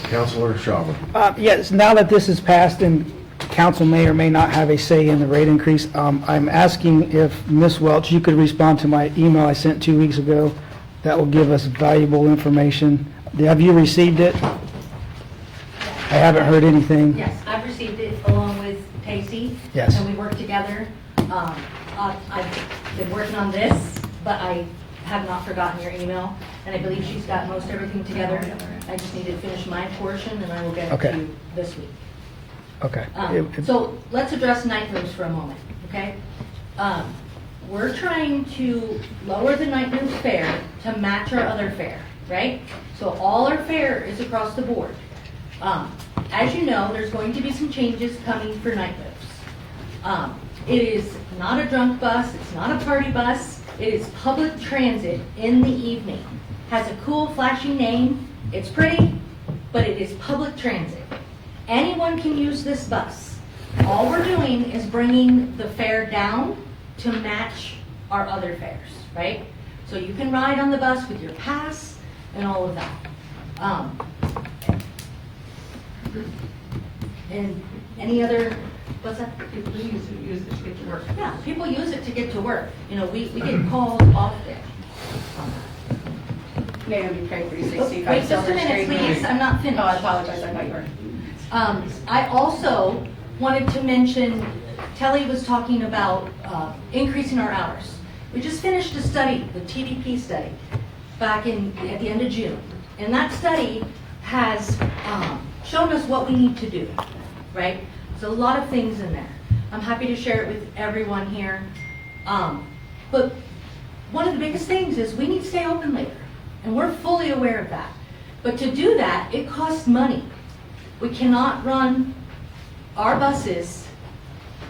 Councilor Schauber. Yes, now that this is passed and council may or may not have a say in the rate increase, I'm asking if Ms. Welch, you could respond to my email I sent 2 weeks ago. That will give us valuable information. Have you received it? I haven't heard anything. Yes, I've received it along with Casey. Yes. And we work together. I've been working on this, but I have not forgotten your email. And I believe she's got most everything together. I just need to finish my portion and I will get it to you this week. Okay. So let's address night moves for a moment, okay? We're trying to lower the night move fare to match our other fare, right? So all our fare is across the board. As you know, there's going to be some changes coming for night moves. It is not a drunk bus, it's not a party bus, it is public transit in the evening. Has a cool, flashy name, it's pretty, but it is public transit. Anyone can use this bus. All we're doing is bringing the fare down to match our other fares, right? So you can ride on the bus with your pass and all of that. And any other, what's that? People use it to get to work. Yeah, people use it to get to work. You know, we get called often. Marion, Craig, Wait 365 just a Silver minute, Street. please, I'm not finished. Oh, I apologize, I thought you were. I also wanted to mention, Telly was talking about increasing our hours. We just finished a study, the TDP study, back at the end of June. And that study has shown us what we need to do, right? There's a lot of things in there. I'm happy to share it with everyone here. But one of the biggest things is we need to stay open later. And we're fully aware of that. But to do that, it costs money. We cannot run our buses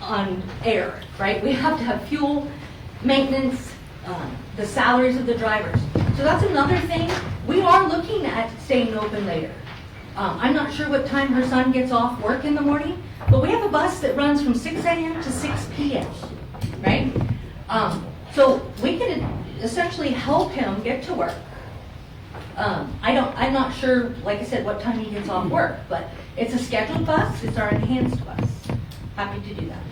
on air, right? We have to have fuel, maintenance, the salaries of the drivers. So that's another thing. We are looking at staying open later. I'm not sure what time her son gets off work in the morning, but we have a bus that runs from 6 a.m. to 6 p.m., right? So we can essentially help him get to work. I'm not sure, like I said, what time he gets off work, but it's a scheduled bus, it's our enhanced bus. Happy to do that.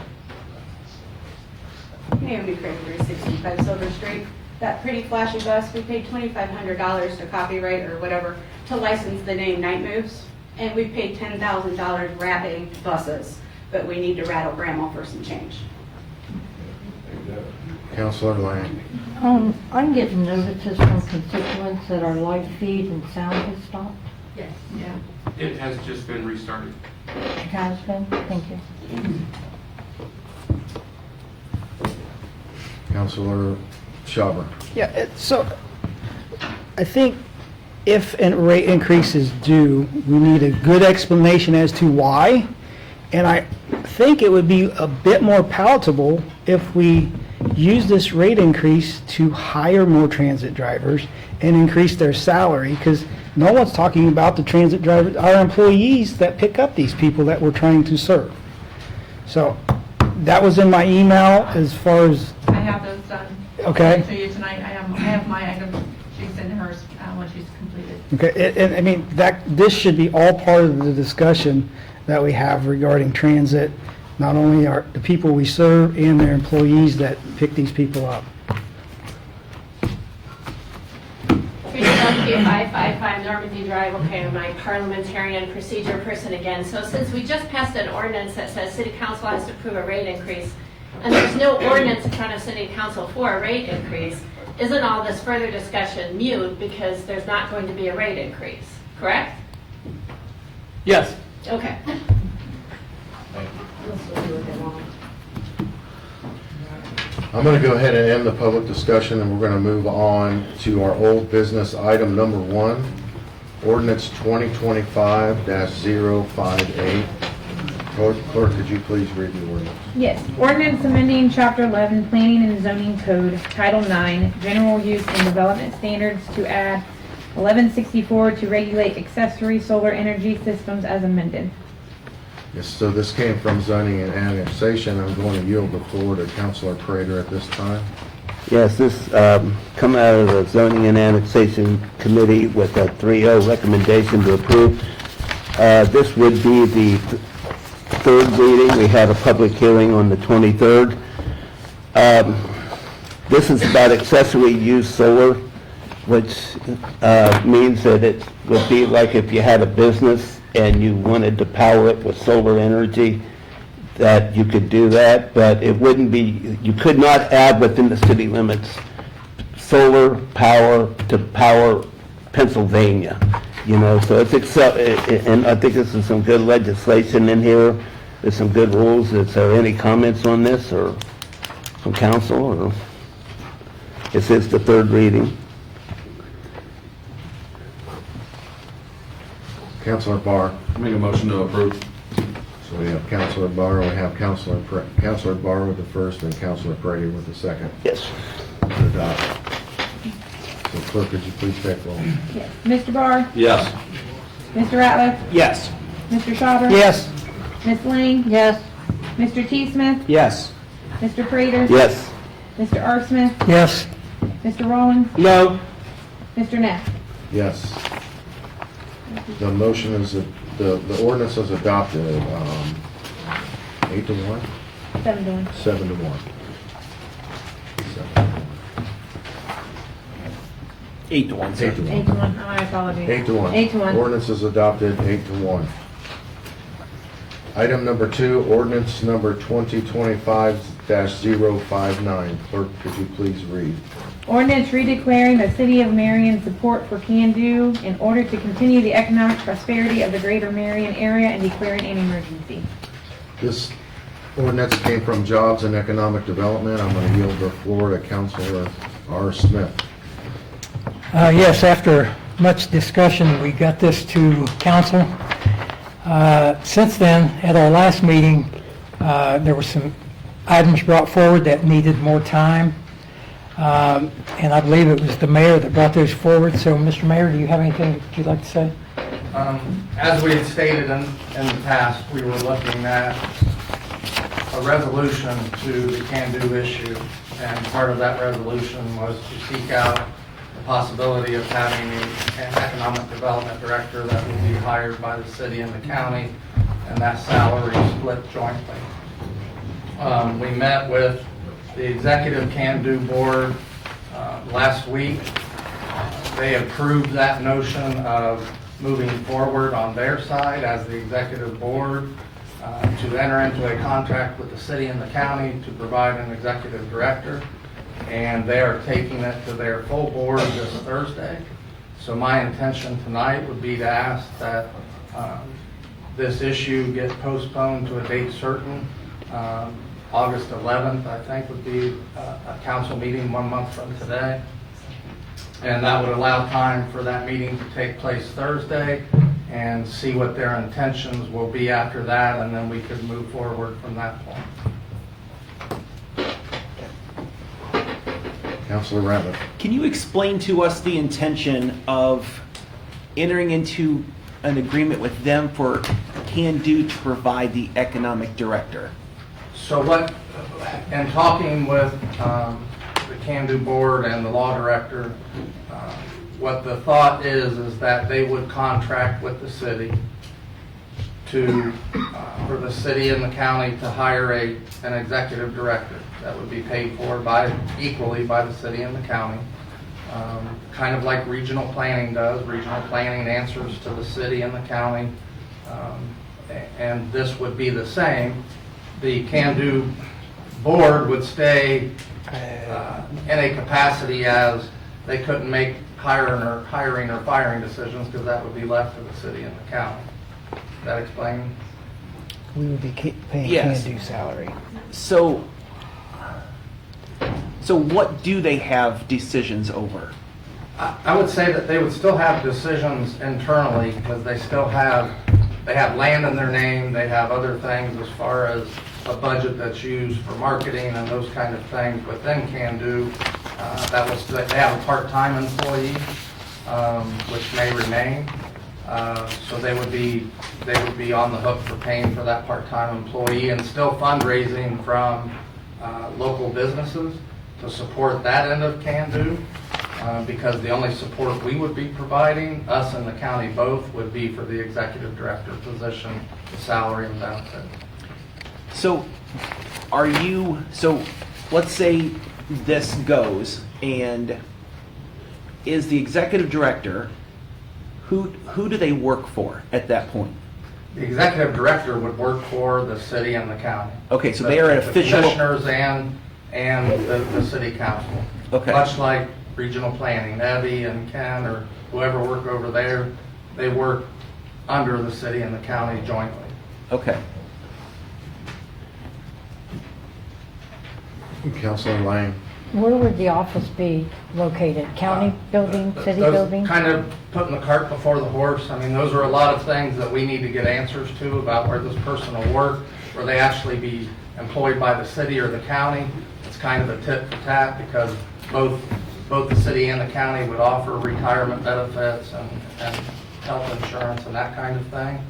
Marion, Craig, 365 Silver Street. That pretty flashy bus, we paid $2,500 to copyright or whatever to license the name Night Moves. And we paid $10,000 wrapping buses, but we need to rattle Grandma for some change. Councilor Lang. I'm getting notices from constituents that our live feed and sound has stopped. Yes. Yeah. It has just been restarted. It has been, thank you. Councilor Schauber. Yeah, so I think if a rate increase is due, we need a good explanation as to why. And I think it would be a bit more palatable if we use this rate increase to hire more transit drivers and increase their salary, because no one's talking about the transit drivers, our employees that pick up these people that we're trying to serve. So that was in my email as far as, I have those done. okay. I'll show you tonight. I have my items. She's sending hers when she's completed. Okay, and I mean, this should be all part of the discussion that we have regarding transit, not only the people we serve and their employees that pick these people up. 32555 Normandy Drive. Okay, I'm my parliamentarian procedure person again. So since we just passed an ordinance that says city council has to approve a rate increase, and there's no ordinance in front of city council for a rate increase, isn't all this further discussion mute because there's not going to be a rate increase, correct? Yes. Okay. I'm going to go ahead and end the public discussion, and we're going to move on to our old business item number 1, ordinance 2025-058. Clerk, could you please read the ordinance? Yes, ordinance amending Chapter 11 Planning and Zoning Code, Title 9, General Use and Development Standards to add 1164 to regulate accessory solar energy systems as amended. Yes, so this came from zoning and annexation. I'm going to yield the floor to Councilor Prater at this time. Yes, this come out of the Zoning and Annexation Committee with a 3-0 recommendation to approve. This would be the third reading. We had a public hearing on the 23rd. This is about accessory use solar, which means that it would be like if you had a business and you wanted to power it with solar energy, that you could do that, but it wouldn't be, you could not add within the city limits solar power to power Pennsylvania, you know, so it's, and I think this is some good legislation in here. There's some good rules. Is there any comments on this or from council? Or this is the third reading. Councilor Barr. Make a motion to approve. So we have Councilor Barr, we have Councilor Barr with the first and Councilor Brady with the second. Yes. To adopt. So clerk, could you please take roll? Yes. Mr. Barr? Yes. Mr. Ratliff? Yes. Mr. Schauber? Yes. Ms. Lane? Yes. Mr. T. Smith? Yes. Mr. Prater? Yes. Mr. R. Smith? Yes. Mr. Rollins? No. Mr. Neff? Yes. The motion is, the ordinance is adopted, 8 to 1? 7 to 1. 7 to 1. 8 to 1, sir. 8 to 1. 8 to 1. My apologies. 8 to 1. 8 to 1. Ordinance is adopted, 8 to 1. Item number 2, ordinance number 2025-059. Clerk, could you please read? Ordinance redeclaring the City of Marion support for Can-Do in order to continue the economic prosperity of the greater Marion area and declaring an emergency. This ordinance came from Jobs and Economic Development. I'm going to yield the floor to Councilor R. Smith. Yes, after much discussion, we got this to council. Since then, at our last meeting, there were some items brought forward that needed more time. And I believe it was the mayor that brought those forward. So, Mr. Mayor, do you have anything that you'd like to say? As we had stated in the past, we were looking at a resolution to the Can-Do issue, and part of that resolution was to seek out the possibility of having an economic development director that would be hired by the city and the county, and that salary split jointly. We met with the executive Can-Do board last week. They approved that notion of moving forward on their side as the executive board to enter into a contract with the city and the county to provide an executive director, and they are taking it to their full board this Thursday. So my intention tonight would be to ask that this issue get postponed to a date certain. August 11th, I think, would be a council meeting 1 month from today. And that would allow time for that meeting to take place Thursday and see what their intentions will be after that, and then we could move forward from that point. Councilor Ratliff. Can you explain to us the intention of entering into an agreement with them for Can-Do to provide the economic director? So what, in talking with the Can-Do board and the law director, what the thought is that they would contract with the city to, for the city and the county to hire an executive director that would be paid for equally by the city and the county. Kind of like regional planning does. Regional planning answers to the city and the county, and this would be the same. The Can-Do board would stay in a capacity as they couldn't make hiring or firing decisions because that would be left to the city and the county. Does that explain? We would be paying Yes. Can-Do salary. So what do they have decisions over? I would say that they would still have decisions internally because they have land in their name, they have other things as far as a budget that's used for marketing and those kind of things within Can-Do. They have a part-time employee, which may remain. So they would be on the hook for paying for that part-time employee and still fundraising from local businesses to support that end of Can-Do. because the only support we would be providing, us and the county both, would be for the executive director position, the salary and benefit. So let's say this goes, and is the executive director, who do they work for at that point? The executive director would work for the city and the county. Okay, so they are an The official. commissioners and the city council. Okay. Much like regional planning, Abby and Ken or whoever work over there, they work under the city and the county jointly. Okay. Councilor Lane. Where would the office be located? County building, city Those building? Kind of putting the cart before the horse. I mean, those are a lot of things that we need to get answers to about where this person will work, where they actually be employed by the city or the county. It's kind of a tit for tat because both the city and the county would offer retirement benefits and health insurance and that kind of thing.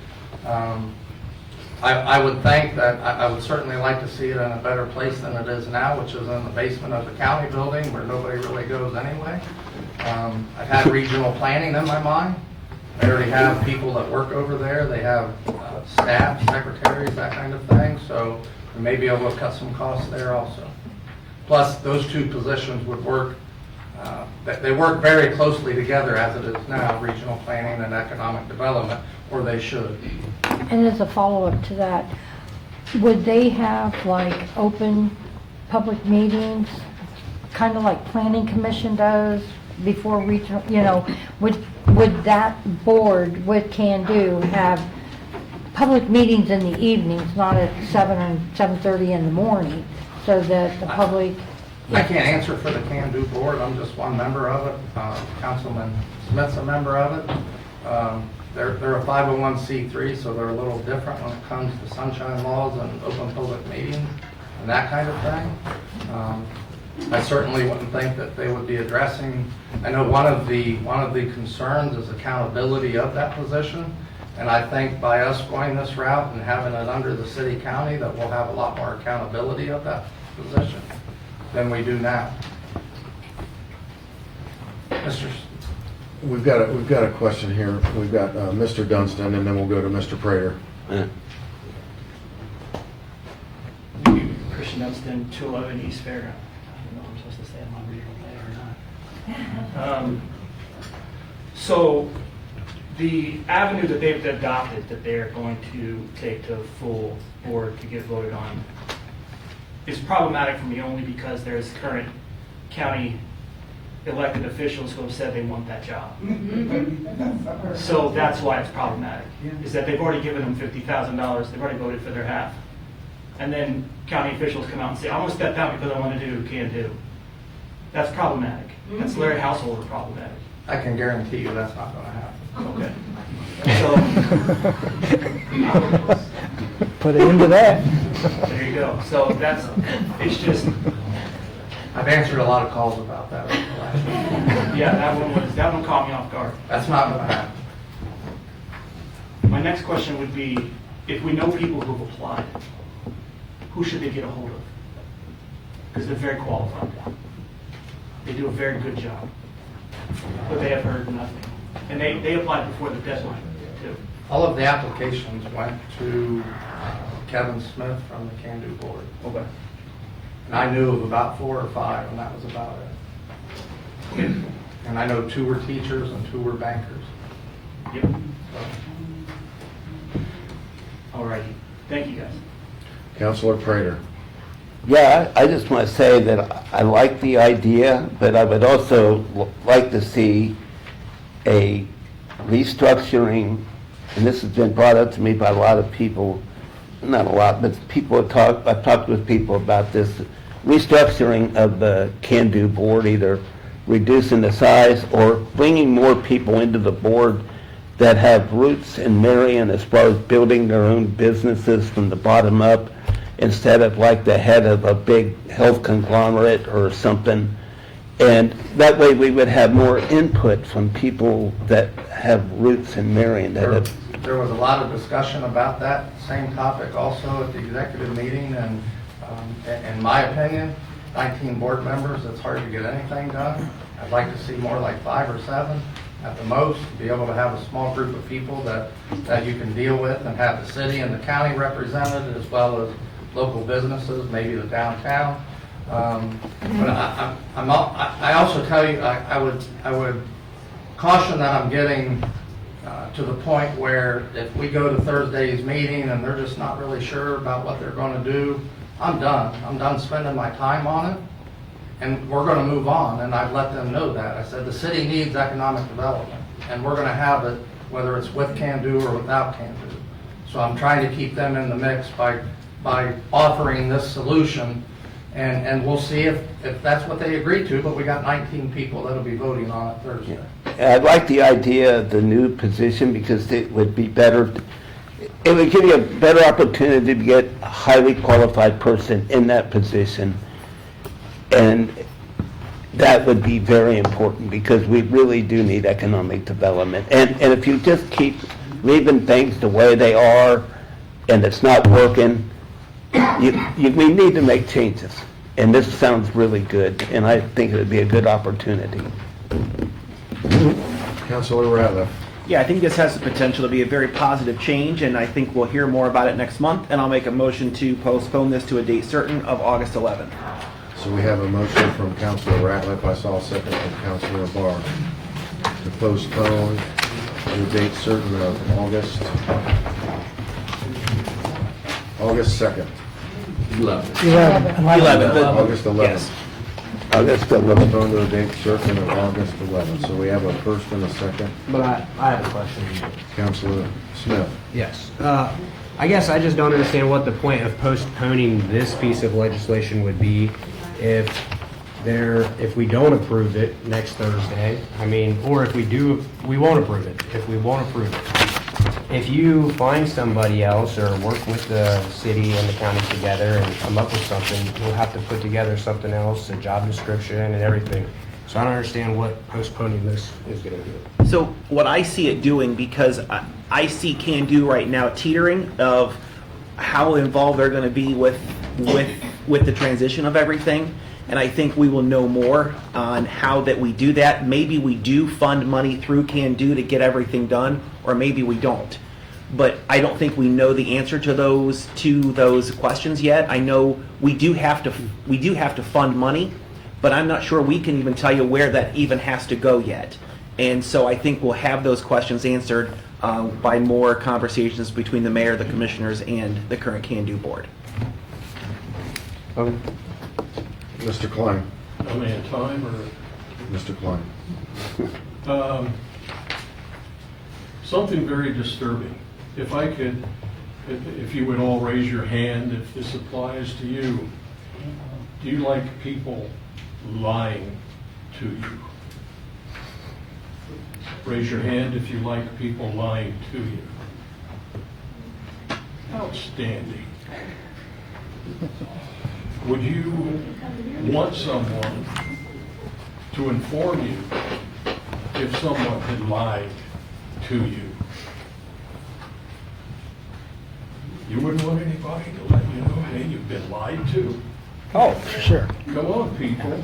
I would think that, I would certainly like to see it in a better place than it is now, which is in the basement of the county building where nobody really goes anyway. I've had regional planning in my mind. They already have people that work over there. They have staff, secretaries, that kind of thing. So we may be able to cut some costs there also. Plus, those two positions would work, they work very closely together as it is now, regional planning and economic development, or they should. And as a follow-up to that, would they have like open public meetings, kind of like planning commission does before regional, would that board with Can Do have public meetings in the evenings, not at 7 or 7:30 in the morning, so that the public... I can't answer for the Can Do board, I'm just one member of it. Councilman Smith's a member of it. They're a 501c3, so they're a little different when it comes to sunshine laws and open public meetings and that kind of thing. I certainly wouldn't think that they would be addressing, I know one of the concerns is accountability of that position. And I think by us going this route and having it under the city county, that we'll have a lot more accountability of that position than we do now. Mr. We've got a question here. We've got Mr. Dunstan, and then we'll go to Mr. Prater. Christian Dunstan, 211 East Fair. I don't know if I'm supposed to say I'm on regional plan or not. So the avenue that they've adopted, that they're going to take to full board to get voted on, is problematic for me only because there's current county elected officials who have said they want that job. So that's why it's problematic, is that they've already given them $50,000, they've already voted for their half. And then county officials come out and say, I want to step down because I want to do Can Do. That's problematic. That's Larry Householder problematic. I can guarantee you that's not going to happen. Okay. So, Put it into that. there you go. So it's just, I've answered a lot of calls about that. yeah, that one caught me off guard. That's not going to happen. My next question would be, if we know people who've applied, who should they get a hold of? Because they're very qualified. They do a very good job. But they have heard nothing. And they applied before the deadline, too. All of the applications went to Kevin Smith from the Can Do board. Okay. And I knew of about 4 or 5, and that was about it. And I know 2 were teachers and 2 were bankers. Yep. All righty. Thank you, guys. Councilor Prater. Yeah, I just want to say that I like the idea, but I would also like to see a restructuring, and this has been brought up to me by a lot of people, not a lot, but I've talked with people about this, restructuring of the Can Do board, either reducing the size or bringing more people into the board that have roots in Marion as far as building their own businesses from the bottom up, instead of like the head of a big health conglomerate or something. And that way we would have more input from people that have roots in Marion. There was a lot of discussion about that same topic also at the executive meeting, and in my opinion, 19 board members, it's hard to get anything done. I'd like to see more like 5 or 7 at the most, to be able to have a small group of people that you can deal with and have the city and the county represented as well as local businesses, maybe the downtown. But I also tell you, I would caution that I'm getting to the point where if we go to Thursday's meeting and they're just not really sure about what they're going to do, I'm done. I'm done spending my time on it, and we're going to move on. And I've let them know that. I said the city needs economic development, and we're going to have it whether it's with Can Do or without Can Do. So I'm trying to keep them in the mix by offering this solution, and we'll see if that's what they agree to, but we got 19 people that'll be voting on it Thursday. I like the idea of the new position because it would be better, it would give you a better opportunity to get a highly qualified person in that position. And that would be very important because we really do need economic development. And if you just keep leaving things the way they are and it's not working, we need to make changes. And this sounds really good, and I think it would be a good opportunity. Councilor Ratliff. Yeah, I think this has the potential to be a very positive change, and I think we'll hear more about it next month, and I'll make a motion to postpone this to a date certain of August 11th. So we have a motion from Councilor Ratliff. I saw a second from Councilor Barr to postpone to a date certain of August 2nd. 11. August 11th. Yes. August 11th. Postpone to a date certain of August 11th. So we have a first and a second. But I have a question. Councilor Smith. Yes. I guess I just don't understand what the point of postponing this piece of legislation would be if we don't approve it next Thursday. I mean, or if we do, we won't approve it. If we won't approve it. If you find somebody else or work with the city and the county together and come up with something, we'll have to put together something else, a job description and everything. So I don't understand what postponing this is going to do. So what I see it doing, because I see Can Do right now teetering of how involved they're going to be with the transition of everything, and I think we will know more on how that we do that. Maybe we do fund money through Can Do to get everything done, or maybe we don't. But I don't think we know the answer to those questions yet. I know we do have to fund money, but I'm not sure we can even tell you where that even has to go yet. And so I think we'll have those questions answered by more conversations between the mayor, the commissioners, and the current Can Do board. Mr. Klein. Am I in time or? Mr. Klein. Something very disturbing. If I could, if you would all raise your hand if this applies to you. Do you like people lying to you? Raise your hand if you like people lying to you. Outstanding. Would you want someone to inform you if someone had lied to you? You wouldn't want anybody to let you know, hey, you've been lied to? Oh, for sure. Come on, people.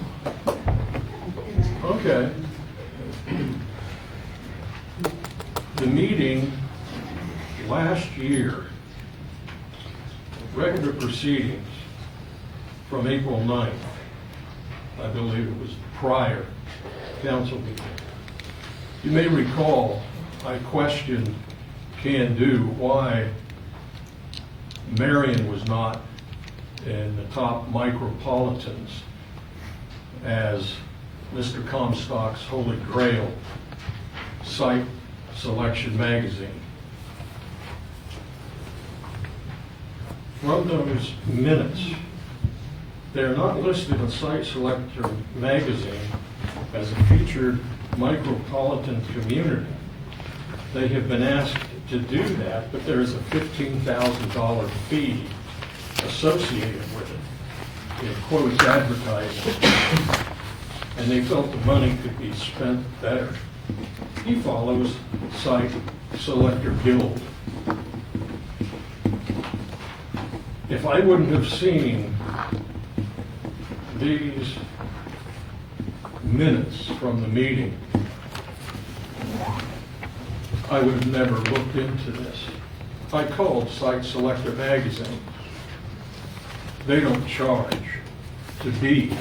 Okay. The meeting last year, regular proceedings from April 9th, I believe it was prior council meeting. You may recall I questioned Can Do why Marion was not in the top micropolitans as Mr. Comstock's Holy Grail site selection magazine. From those minutes, they're not listed in Site Selector magazine as a featured micropolitan community. They have been asked to do that, but there is a $15,000 fee associated with it. It quotes advertising. And they felt the money could be spent better. He follows Site Selector Guild. If I wouldn't have seen these minutes from the meeting, I would have never looked into this. I called Site Selector Magazine. They don't charge to be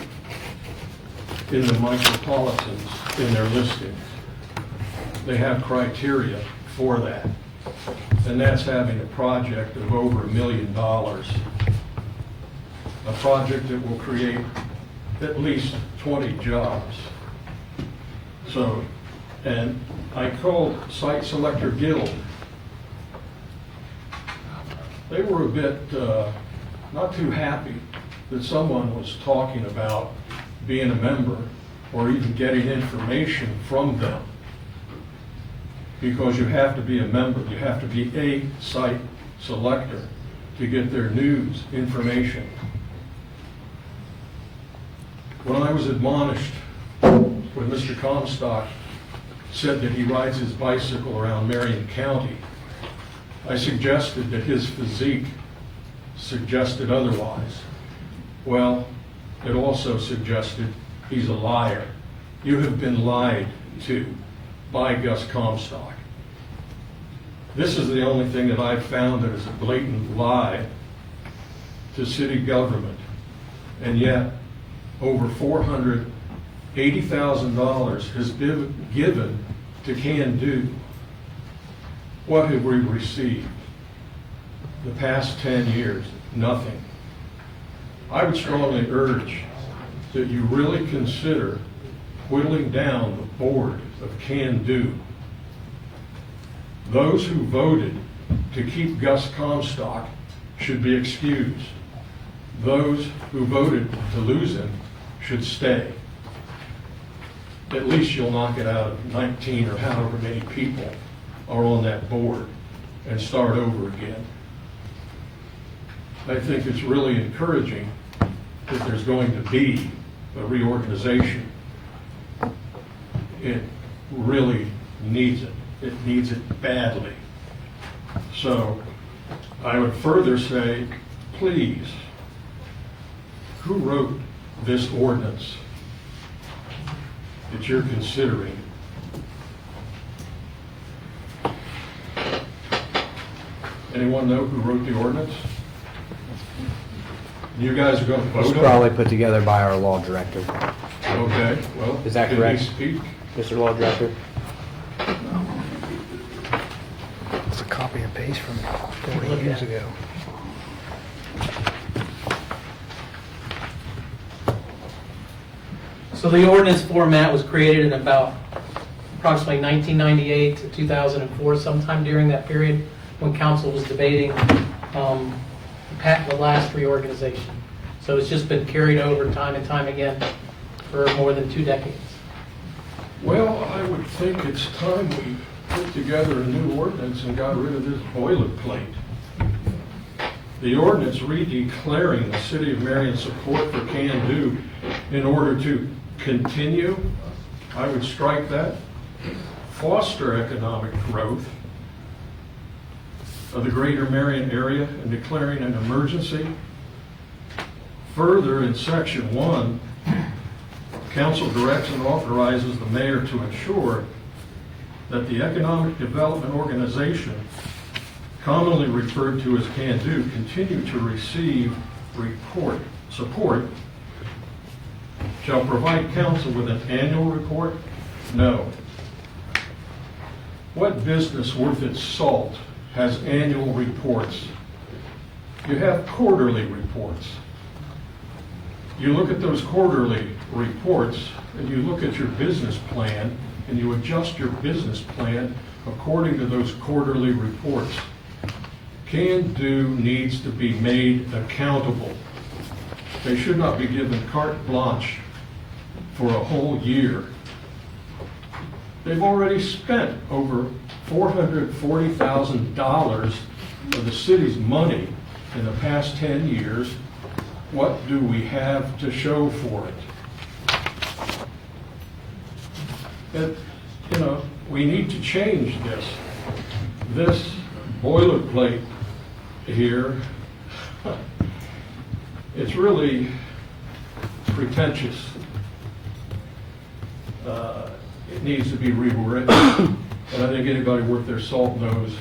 in the micropolitans in their listings. They have criteria for that. And that's having a project of over $1 million. A project that will create at least 20 jobs. So, and I called Site Selector Guild. They were a bit not too happy that someone was talking about being a member or even getting information from them. Because you have to be a member, you have to be a site selector to get their news information. When I was admonished, when Mr. Comstock said that he rides his bicycle around Marion County, I suggested that his physique suggested otherwise. Well, it also suggested he's a liar. You have been lied to by Gus Comstock. This is the only thing that I've found that is a blatant lie to city government. And yet, over $480,000 has been given to Can Do. What have we received? The past 10 years, nothing. I would strongly urge that you really consider whittling down the board of Can Do. Those who voted to keep Gus Comstock should be excused. Those who voted to lose him should stay. At least you'll knock it out of 19 or however many people are on that board and start over again. I think it's really encouraging that there's going to be a reorganization. It really needs it. It needs it badly. So I would further say, please, who wrote this ordinance that you're considering? Anyone know who wrote the ordinance? You guys are going to vote It's on it? probably put together by our law director. Okay, well. Is that can correct? he speak? Mr. Law Director? It's a copy and paste from 40 years ago. So the ordinance format was created in about approximately 1998 to 2004, sometime during that period when council was debating the last reorganization. So it's just been carried over time and time again for more than 2 decades. Well, I would think it's time we put together a new ordinance and got rid of this boilerplate. The ordinance redeclaring the City of Marion support for Can Do in order to continue, I would strike that. Foster economic growth of the greater Marion area and declaring an emergency. Further, in section 1, council directs and authorizes the mayor to ensure that the economic development organization, commonly referred to as Can Do, continue to receive support. Shall provide council with an annual report? No. What business worth its salt has annual reports? You have quarterly reports. You look at those quarterly reports and you look at your business plan and you adjust your business plan according to those quarterly reports. Can Do needs to be made accountable. They should not be given carte blanche for a whole year. They've already spent over $440,000 of the city's money in the past 10 years. What do we have to show for it? And, we need to change this. This boilerplate here, it's really pretentious. It needs to be rewritten. And I think anybody worth their salt knows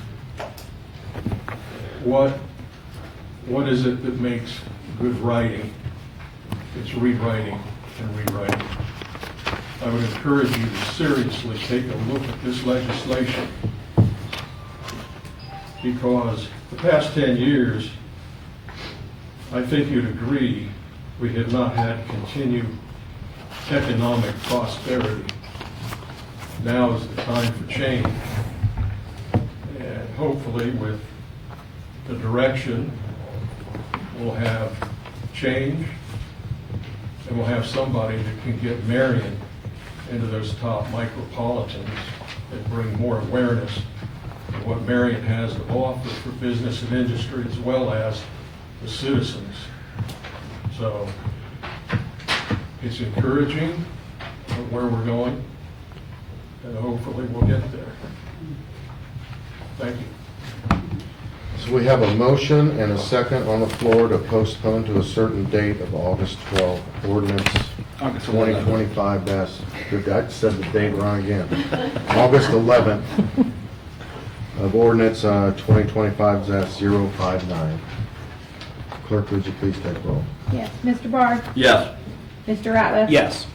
what is it that makes good writing. It's rewriting and rewriting. I would encourage you to seriously take a look at this legislation, because the past 10 years, I think you'd agree, we have not had continued economic prosperity. Now is the time for change. And hopefully with the direction, we'll have change, and we'll have somebody that can get Marion into those top micropolitans and bring more awareness of what Marion has to offer for business and industry as well as the citizens. So it's encouraging where we're going, and hopefully we'll get there. Thank you. So we have a motion and a second on the floor to postpone to a certain date of August 12th, ordinance 2025 I said the date wrong again. August 11th of ordinance 2025-059. Clerk, would you please take roll? Yes. Mr. Barr? Yes. Mr. Ratliff? Yes.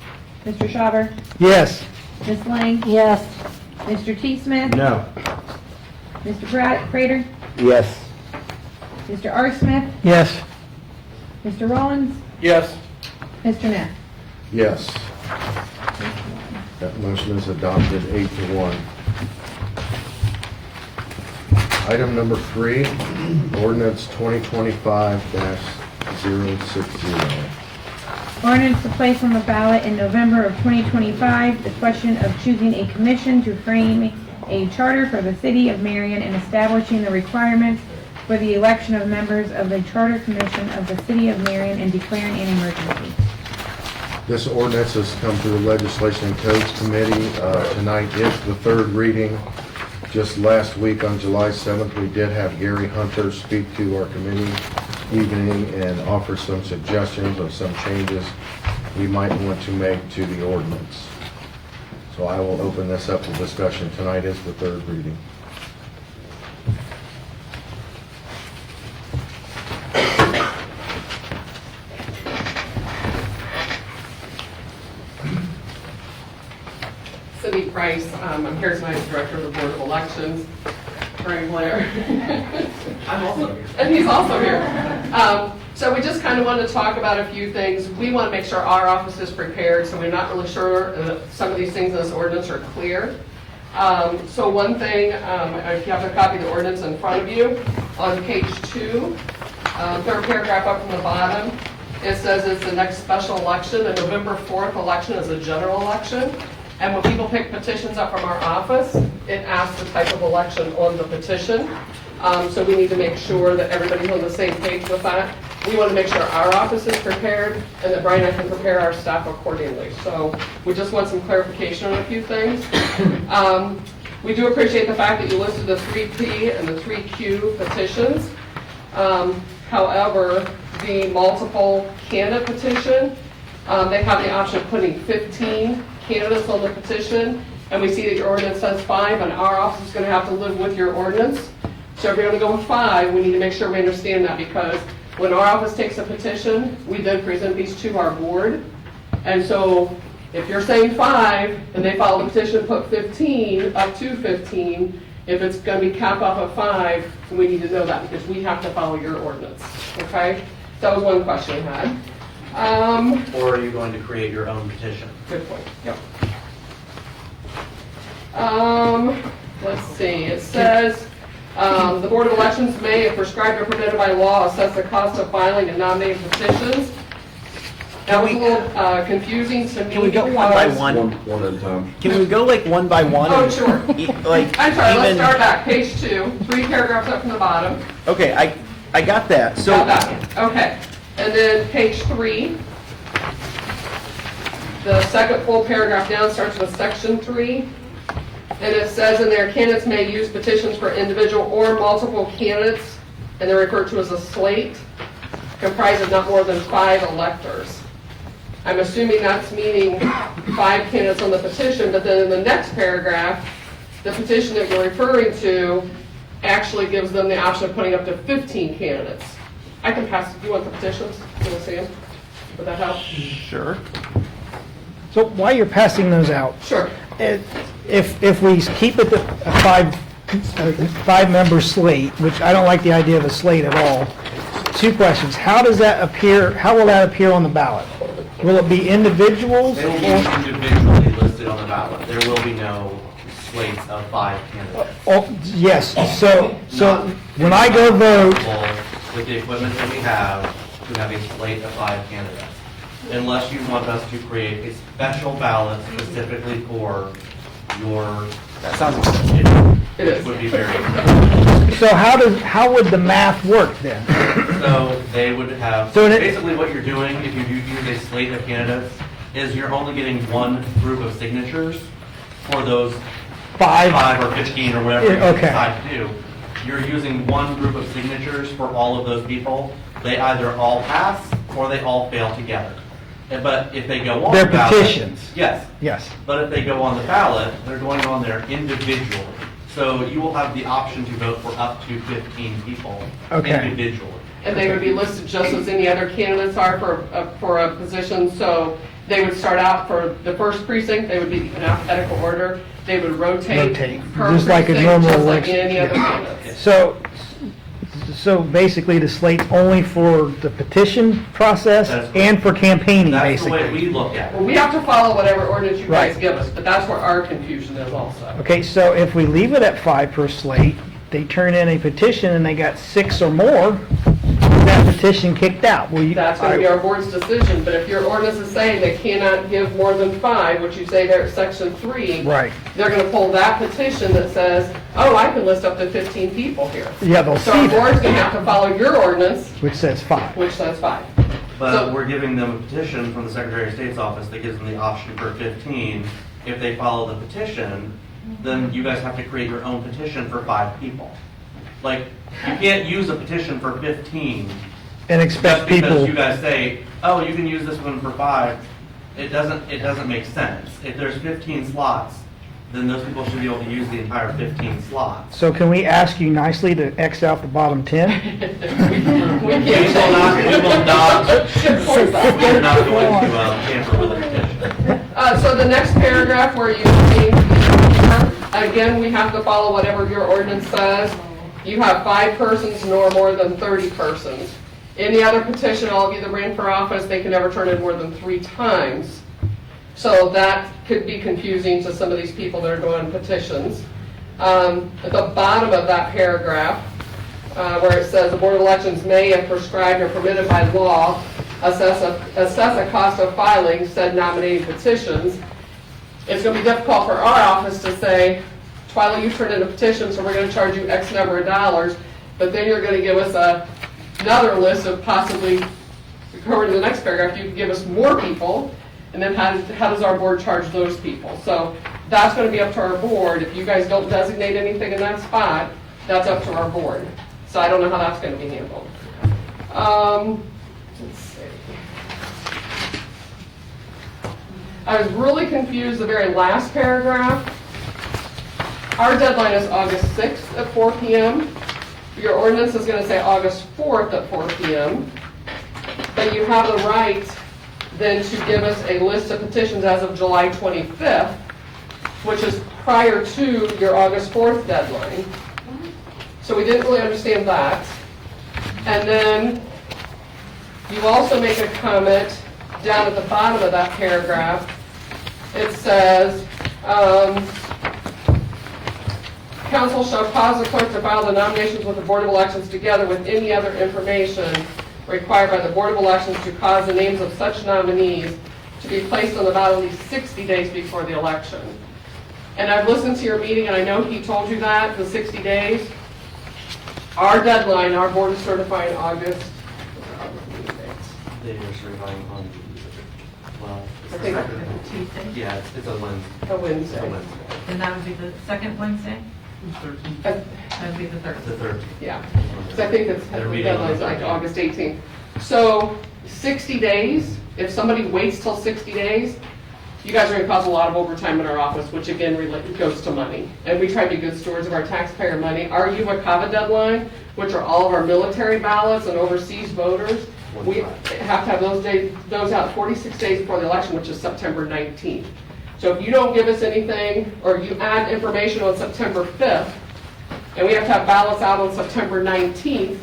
Mr. Schauber? Yes. Ms. Lang? Yes. Mr. T. Smith? No. Mr. Prater? Yes. Mr. R. Smith? Yes. Mr. Rollins? Yes. Mr. Neff? Yes. That motion is adopted 8-1. Item number 3, ordinance 2025-060. Ordinance to place on the ballot in November of 2025 the question of choosing a commission to frame a charter for the city of Marion and establishing the requirements for the election of members of the Charter Commission of the city of Marion and declaring an emergency. This ordinance has come through the Legislation and Codes Committee. Tonight is the third reading. Just last week on July 7th, we did have Gary Hunter speak to our committee evening and offer some suggestions of some changes we might want to make to the ordinance. So I will open this up to discussion. Tonight is the third reading. Cindy Price, I'm here tonight as Director of the Board of Elections. Brian Blair. I'm also, and he's also here. So we just kind of wanted to talk about a few things. We want to make sure our office is prepared, so we're not really sure some of these things in this ordinance are clear. So one thing, if you have a copy of the ordinance in front of you, on page 2, third paragraph up from the bottom, it says it's the next special election. The November 4th election is a general election. And when people pick petitions up from our office, it asks the type of election on the petition. So we need to make sure that everybody's on the same page with that. We want to make sure our office is prepared and that Brian and I can prepare our staff accordingly. So we just want some clarification on a few things. We do appreciate the fact that you listed the 3P and the 3Q petitions. However, the multiple candidate petition, they have the option of putting 15 candidates on the petition, and we see that your ordinance says 5, and our office is going to have to live with your ordinance. So if you're going to go with 5, we need to make sure we understand that, because when our office takes a petition, we then present these to our board. And so if you're saying 5, and they file the petition and put 15, up to 15, if it's going to be capped off at 5, we need to know that, because we have to follow your ordinance. Okay? That was one question I had. Or are you going to create your own petition? Good point. Yep. Let's see. It says the Board of Elections may, if prescribed or permitted by law, assess the cost of filing and nominating petitions. That was a little confusing to me. Can we go one by one? One at a time. Can we go like one by one? Oh, and sure. Like I'm sorry. Let's even- start back. Page 2, 3 paragraphs up from the bottom. Okay, I got that. So Got that. Okay. And then page 3, the second full paragraph down starts with section 3. And it says in there, candidates may use petitions for individual or multiple candidates, and they're referred to as a slate, comprised of not more than 5 electors. I'm assuming that's meaning 5 candidates on the petition, but then in the next paragraph, the petition that you're referring to actually gives them the option of putting up to 15 candidates. I can pass, do you want the petitions? Do you want to see them? Would that help? Sure. So while you're passing those out, Sure. if we keep it a five-member slate, which I don't like the idea of a slate at all, 2 questions. How will that appear on the ballot? Will it be individuals? They will be individually listed on the ballot. There will be no slates of 5 candidates. Oh, yes, so when I go vote, With the equipment that we have, to have a slate of 5 candidates. Unless you want us to create a special ballot specifically for your... That sounds Which would be very expensive. so how would the math work then? So they would have, So basically what you're doing, if you use a slate of candidates, is you're only getting one group of signatures for those 5 or 15 or whatever you Okay. decide to do. You're using one group of signatures for all of those people. They either all pass or they all fail together. But if they go on They're the ballot... petitions. Yes. Yes. But if they go on the ballot, they're going on there individually. So you will have the option to vote for up to 15 people Okay. individually. And they would be listed just as any other candidates are for a position. So they would start out for the first precinct, they would be in alphabetical order. They would rotate per just like a precinct, normal just like election. any other Yeah. candidates. So basically the slate's only for the petition process and for campaigning, That's the basically. way we look at it. Well, we have to follow whatever ordinance you guys Right. give us, but that's where our confusion is also. Okay, so if we leave it at 5 per slate, they turn in a petition and they got 6 or more, that petition kicked out. That's going to be our board's decision, but if your ordinance is saying they cannot give more than 5, which you say there at section 3, Right. they're going to pull that petition that says, oh, I can list up to 15 people here. Yeah, they'll So see our that, board's going to have to follow your ordinance, which says 5. which says 5. But we're giving them a petition from the Secretary of State's office that gives them the option for 15. If they follow the petition, then you guys have to create your own petition for 5 people. Like, you can't use a petition for 15 And expect just because people, you guys say, oh, you can use this one for 5. It doesn't make sense. If there's 15 slots, then those people should be able to use the entire 15 slots. so can we ask you nicely to X out the bottom 10? We We will not going to tamper with a petition. So the next paragraph where you again, we have to follow whatever your ordinance says. You have 5 persons nor more than 30 persons. Any other petition, all of you that ran for office, they can never turn in more than 3 times. So that could be confusing to some of these people that are doing petitions. At the bottom of that paragraph, where it says the Board of Elections may, if prescribed or permitted by law, assess a cost of filing said nominating petitions. It's going to be difficult for our office to say, Twyla, you turned in a petition, so we're going to charge you X number of dollars, but then you're going to give us another list of possibly, according to the next paragraph, you can give us more people, and then how does our board charge those people? So that's going to be up to our board. If you guys don't designate anything in that spot, that's up to our board. So I don't know how that's going to be handled. Let's see. I was really confused the very last paragraph. Our deadline is August 6th at 4 p.m. Your ordinance is going to say August 4th at 4 p.m. But you have the right then to give us a list of petitions as of July 25th, which is prior to your August 4th deadline. So we didn't really understand that. And then you also make a comment down at the bottom of that paragraph. It says, council shall cause the clerk to file the nominations with the Board of Elections together with any other information required by the Board of Elections to cause the names of such nominees to be placed on the ballot at least 60 days before the election. And I've listened to your meeting, and I know he told you that, the 60 days. Our deadline, our board is certifying August. They are certifying on, well, I think Tuesday? Yeah, it's a Wednesday. A Wednesday. It's a Wednesday. And that would be the second Wednesday? That would be the third. The 13th. Yeah, because I think it's, the deadline's like August 18th. So 60 days, if somebody waits till 60 days, you guys are gonna cause a lot of overtime in our office, which again goes to money. And we try to be good stewards of our taxpayer money. Our UWCAVA deadline, which are all of our military ballots and overseas voters, we have to have those out 46 days before the election, which is September 19th. So if you don't give us anything, or you add information on September 5th, and we have to have ballots out on September 19th,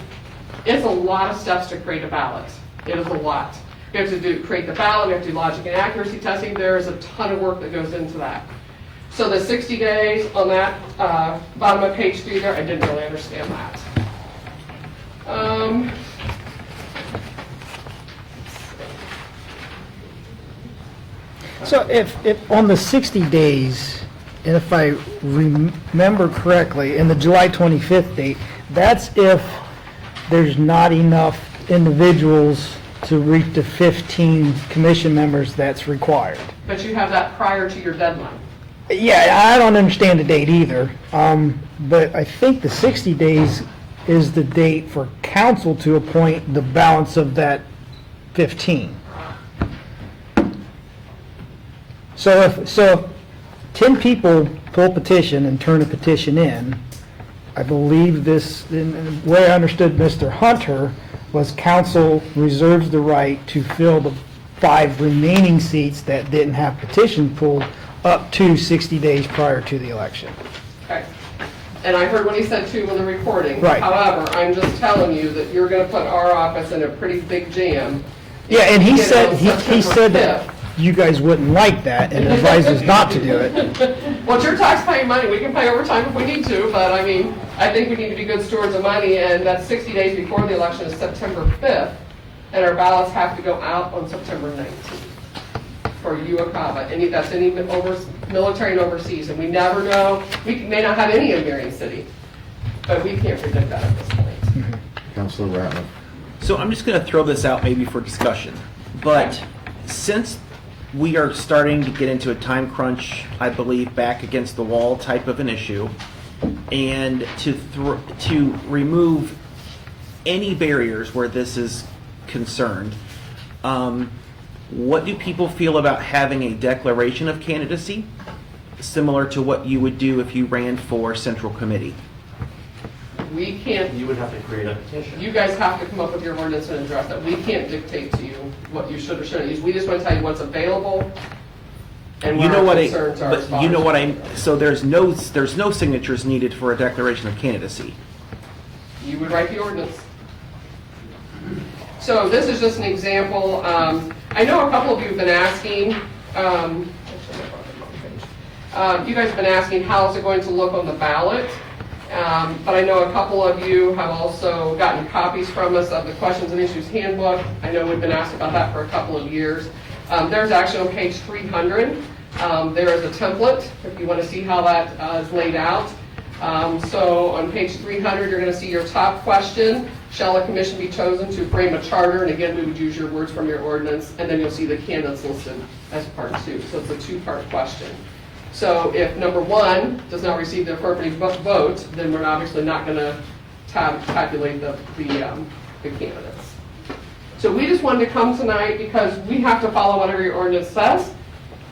it's a lot of steps to create a ballot. It is a lot. We have to create the ballot, we have to do logic and accuracy testing. There is a ton of work that goes into that. So the 60 days on that bottom of page 3 there, I didn't really understand that. So if on the 60 days, and if I remember correctly, in the July 25th date, that's if there's not enough individuals to reach the 15 commission members that's required. But you have that prior to your deadline. Yeah, I don't understand the date either, but I think the 60 days is the date for council to appoint the balance of that 15. So if 10 people pull a petition and turn a petition in, I believe this, in the way I understood Mr. Hunter, was council reserves the right to fill the 5 remaining seats that didn't have petition pulled up to 60 days prior to the election. Okay. And I heard what he said too in the recording. Right. However, I'm just telling you that you're going to put our office in a pretty big jam. Yeah, and he You said, know, he said that you guys wouldn't like that and advised us not to do it. Well, it's your taxpaying money. We can pay overtime if we need to, but I mean, I think we need to be good stewards of money, and that's 60 days before the election is September 5th, and our ballots have to go out on September 19th for UWCAVA. That's any military and overseas, and we never know. We may not have any in Marion City, but we can't predict that at this point. Councilor Ratliff. So I'm just going to throw this out maybe for discussion, but since we are starting to get into a time crunch, I believe, back against the wall type of an issue, and to remove any barriers where this is concerned, what do people feel about having a declaration of candidacy, similar to what you would do if you ran for Central Committee? We can't. You would have to create a petition. You guys have to come up with your ordinance and address that. We can't dictate to you what you should or shouldn't use. We just want to tell you what's available and what our concerns are. But you know what so there's no signatures needed for a declaration of candidacy. You would write the ordinance. So this is just an example. I know a couple of you have been asking, you guys have been asking how is it going to look on the ballot. But I know a couple of you have also gotten copies from us of the Questions and Issues Handbook. I know we've been asked about that for a couple of years. There's actually on page 300, there is a template if you want to see how that is laid out. So on page 300, you're going to see your top question. Shall a commission be chosen to frame a charter? And again, we would use your words from your ordinance. And then you'll see the candidates listed as part 2. So it's a 2-part question. So if number 1 does not receive the affirmative vote, then we're obviously not going to tabulate the candidates. So we just wanted to come tonight because we have to follow whatever your ordinance says.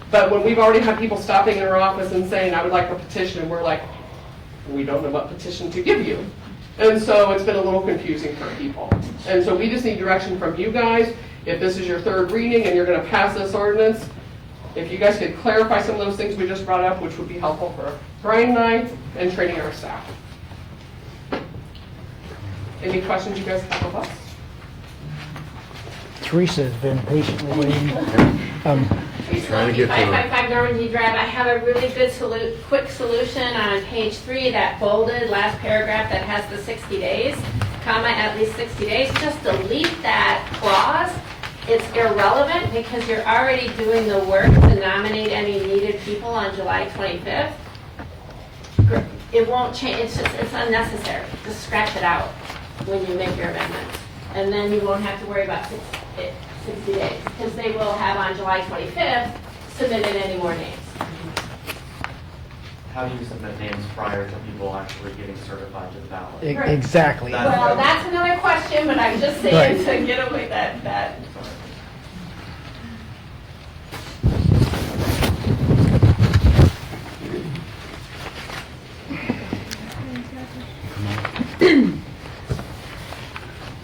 But when we've already had people stopping in our office and saying, I would like a petition, and we're like, we don't know what petition to give you. And so it's been a little confusing for people. And so we just need direction from you guys. If this is your 3rd reading and you're going to pass this ordinance, if you guys could clarify some of those things we just brought up, which would be helpful for Brian and I and training our staff. Any questions you guys have of us? Teresa has been patiently waiting. Trying to get to 555 Normandy Drive. I have a really good quick solution on page 3, that bolded last paragraph that has the 60 days, comma, at least 60 days. Just delete that clause. It's irrelevant because you're already doing the work to nominate any needed people on July 25th. It won't change. It's unnecessary. Just scratch it out when you make your amendments. And then you won't have to worry about 60 days because they will have on July 25th submitted any more names. how do you submit names prior to people actually getting certified to the ballot? Exactly. Well, that's another question, but I'm just saying to get away that.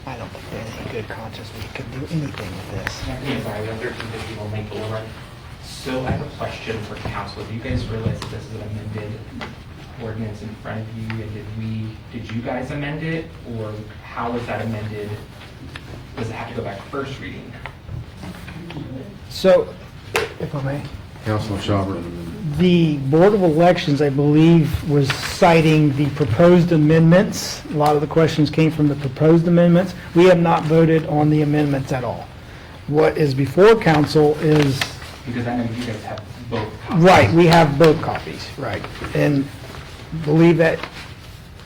I don't think there's any good conscience we could do anything with this. I'm sorry, the 1350 will make the run. So I have a question for council. Do you guys realize that this is an amended ordinance in front of you? And did you guys amend it? Or how was that amended? Does it have to go back to first reading? So, if I may. Councilman Schauber. The Board of Elections, I believe, was citing the proposed amendments. A lot of the questions came from the proposed amendments. We have not voted on the amendments at all. What is before council is... Because I know you guys have both copies. Right, we have both copies, right. And believe that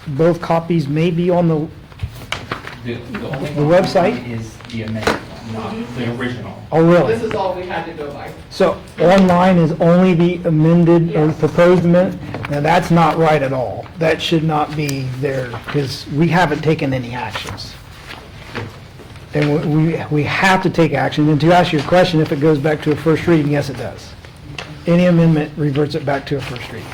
both copies may be on the only the one website? is the amended one, not the original. Oh, really? This is all we had to go by. So online is only the amended or proposed amendment? Now, that's not right at all. That should not be there because we haven't taken any actions. And we have to take action. And to answer your question, if it goes back to a first reading, yes, it does. Any amendment reverts it back to a first reading.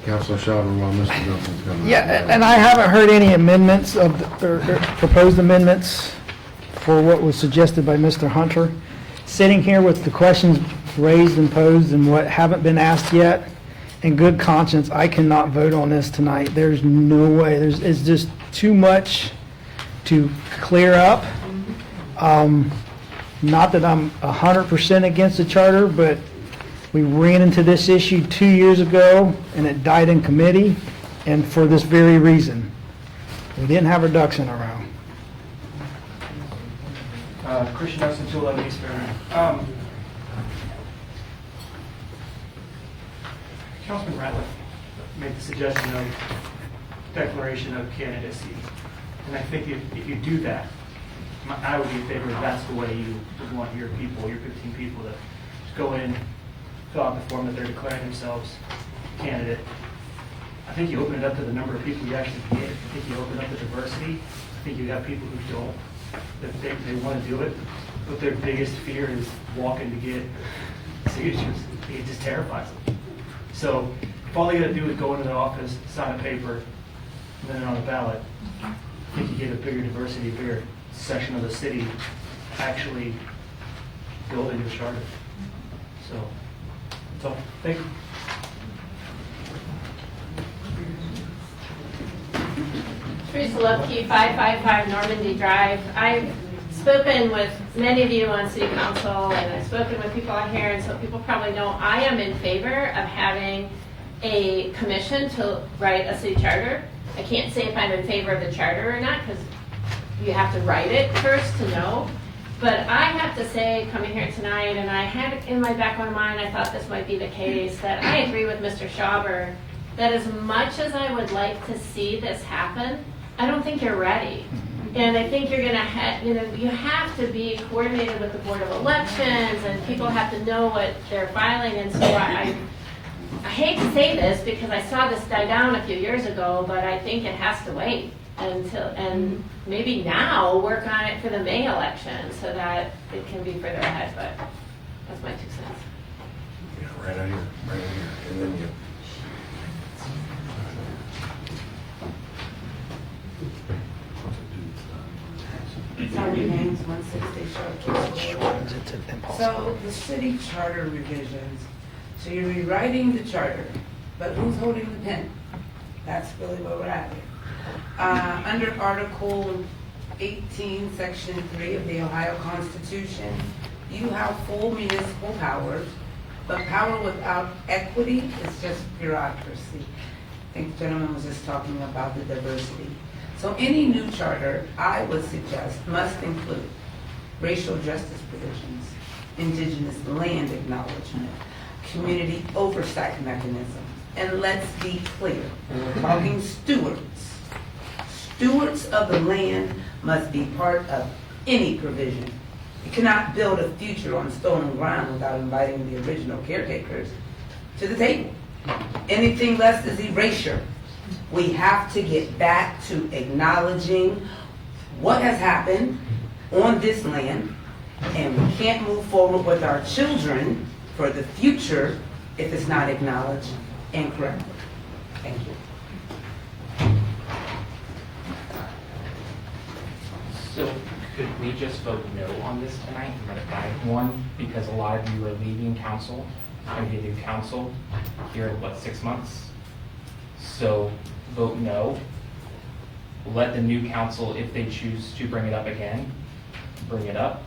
Councilor Schauber, while Mr. Johnson's coming. Yeah, and I haven't heard any amendments of, or proposed amendments for what was suggested by Mr. Hunter. Sitting here with the questions raised and posed and what haven't been asked yet, in good conscience, I cannot vote on this tonight. There's no way. It's just too much to clear up. Not that I'm 100% against the charter, but we ran into this issue 2 years ago, and it died in committee, and for this very reason. We didn't have our ducks in a row. Christian Nelson, 211 East Fairmount. Councilman Ratliff made the suggestion of declaration of candidacy. And I think if you do that, I would be in favor if that's the way you would want your people, your 15 people to just go in, fill out the form that they're declaring themselves candidate. I think you open it up to the number of people you actually get. I think you open up the diversity. I think you have people who don't, that they want to do it, but their biggest fear is walking to get signatures. It just terrifies them. So if all you got to do is go into the office, sign a paper, and then on the ballot, I think you get a bigger diversity, a bigger section of the city actually building the charter. So that's all. Thank you. Teresa Lupke, 555 Normandy Drive. I've spoken with many of you on city council, and I've spoken with people out here, and so people probably know I am in favor of having a commission to write a city charter. I can't say if I'm in favor of the charter or not, because you have to write it first to know. But I have to say, coming here tonight, and I had it in my back of my mind, I thought this might be the case, that I agree with Mr. Schauber, that as much as I would like to see this happen, I don't think you're ready. And I think you're gonna you have to be coordinated with the Board of Elections, and people have to know what they're filing, and so I hate to say this because I saw this die down a few years ago, but I think it has to wait until, and maybe now work on it for the May election so that it can be further ahead, but that's my 2 cents. Yeah, right out here, and then you. Sorry, names 160 Short. So the city charter revisions, so you're rewriting the charter, but who's holding the pen? That's really what we're at here. Under Article 18, Section 3 of the Ohio Constitution, you have full municipal powers, but power without equity is just bureaucracy. I think the gentleman was just talking about the diversity. So any new charter, I would suggest, must include racial justice provisions, indigenous land acknowledgement, community oversight mechanisms. And let's be clear, we're talking stewards. Stewards of the land must be part of any provision. You cannot build a future on stolen ground without inviting the original caretakers to the table. Anything less is erasure. We have to get back to acknowledging what has happened on this land, and we can't move forward with our children for the future if it's not acknowledged and corrected. Thank you. So could we just vote no on this tonight and let it die? One, because a lot of you are leaving council, and be new council here in, 6 months? So vote no. Let the new council, if they choose to bring it up again, bring it up.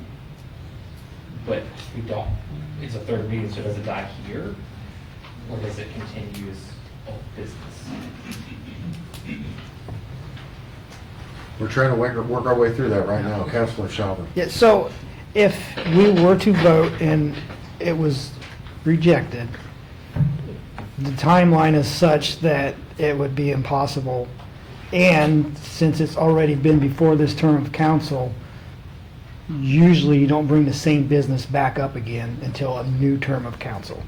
But we don't, it's a third reading, so does it die here? Or does it continue as old business? We're trying to work our way through that right now, Councilor Shelby. Yeah, so if we were to vote and it was rejected, the timeline is such that it would be impossible. And since it's already been before this term of council, usually you don't bring the same business back up again until a new term of council.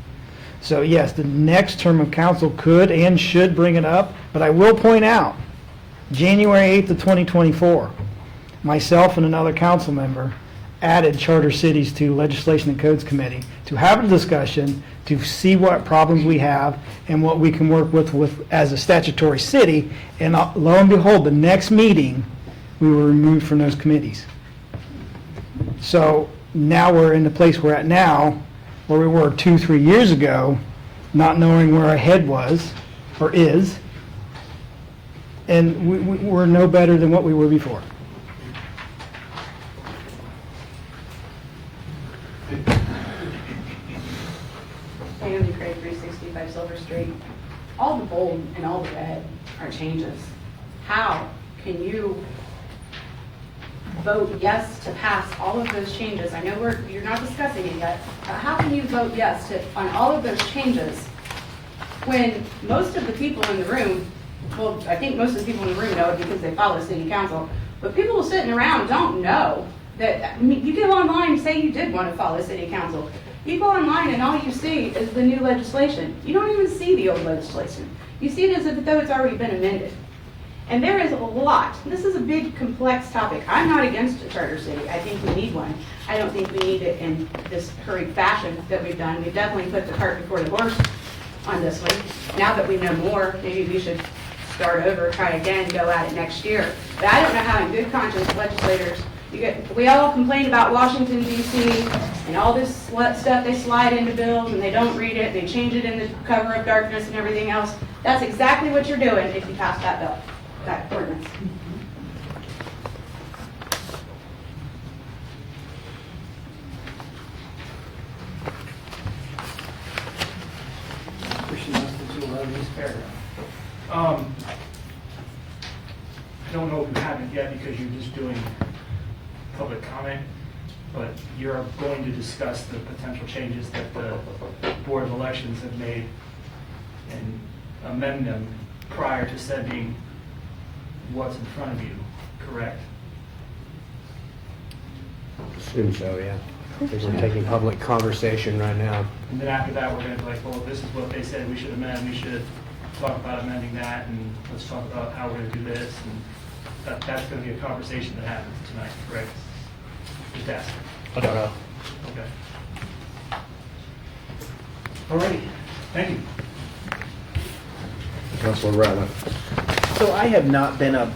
So yes, the next term of council could and should bring it up, but I will point out, January 8th of 2024, myself and another council member added charter cities to Legislation and Codes Committee to have a discussion, to see what problems we have and what we can work with as a statutory city. And lo and behold, the next meeting, we were removed from those committees. So now we're in the place we're at now, where we were 2-3 years ago, not knowing where our head was or is, and we're no better than what we were before. Andy Craig, 365 Silver Street. All the bold and all the red are changes. How can you vote yes to pass all of those changes? I know you're not discussing it yet, but how can you vote yes on all of those changes when most of the people in the room, well, I think most of the people in the room know it because they follow city council, but people sitting around don't know that. I mean, you go online and say you did want to follow city council. You go online and all you see is the new legislation. You don't even see the old legislation. You see it as if though it's already been amended. And there is a lot. This is a big, complex topic. I'm not against a charter city. I think we need one. I don't think we need it in this hurried fashion that we've done. We've definitely put the cart before the horse on this one. Now that we know more, maybe we should start over, try again, go at it next year. But I don't know how in good conscience legislators, we all complain about Washington D.C. and all this stuff they slide into bills and they don't read it, they change it in the cover of darkness and everything else. That's exactly what you're doing if you pass that bill, that ordinance. I don't know if you haven't yet because you're just doing public comment, but you're going to discuss the potential changes that the Board of Elections have made and amend them prior to sending what's in front of you, correct? Assume so, yeah. I think we're taking public conversation right now. And then after that, we're going to be like, well, this is what they said we should amend, we should talk about amending that, and let's talk about how we're going to do this, and that's going to be a conversation that happens tonight, correct? Just ask. I don't know. Okay. All righty, thank you. Councilor Ratliff. So I have not been a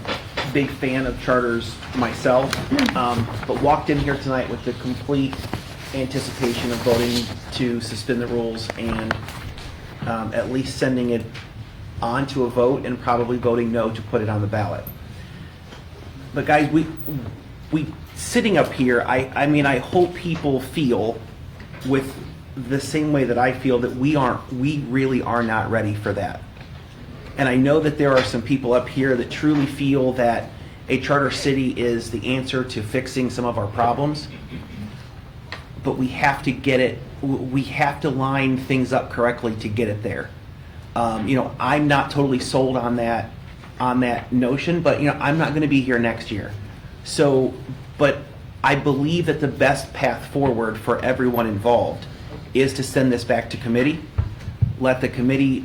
big fan of charters myself, but walked in here tonight with the complete anticipation of voting to suspend the rules and at least sending it on to a vote and probably voting no to put it on the ballot. But guys, we sitting up here, I mean, I hope people feel with the same way that I feel that we really are not ready for that. And I know that there are some people up here that truly feel that a charter city is the answer to fixing some of our problems, but we have to get it, we have to line things up correctly to get it there. I'm not totally sold on that notion, but I'm not going to be here next year. So, but I believe that the best path forward for everyone involved is to send this back to committee, let the committee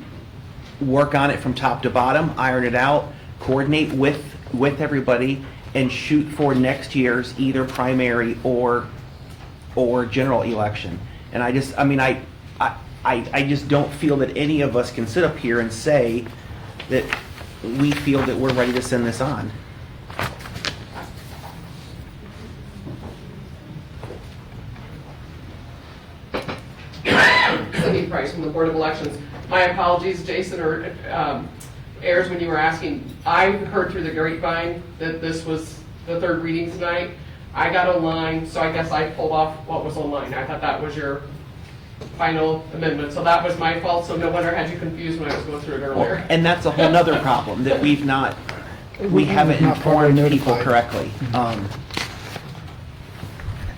work on it from top to bottom, iron it out, coordinate with everybody, and shoot for next year's either primary or general election. And I just don't feel that any of us can sit up here and say that we feel that we're ready to send this on. Cindy Price from the Board of Elections. My apologies, Jason or Ayers, when you were asking. I heard through the grapevine that this was the third reading tonight. I got online, so I guess I pulled off what was online. I thought that was your final amendment, so that was my fault. So no wonder I had you confused when I was going through it earlier. And that's a whole nother problem that we haven't informed people correctly.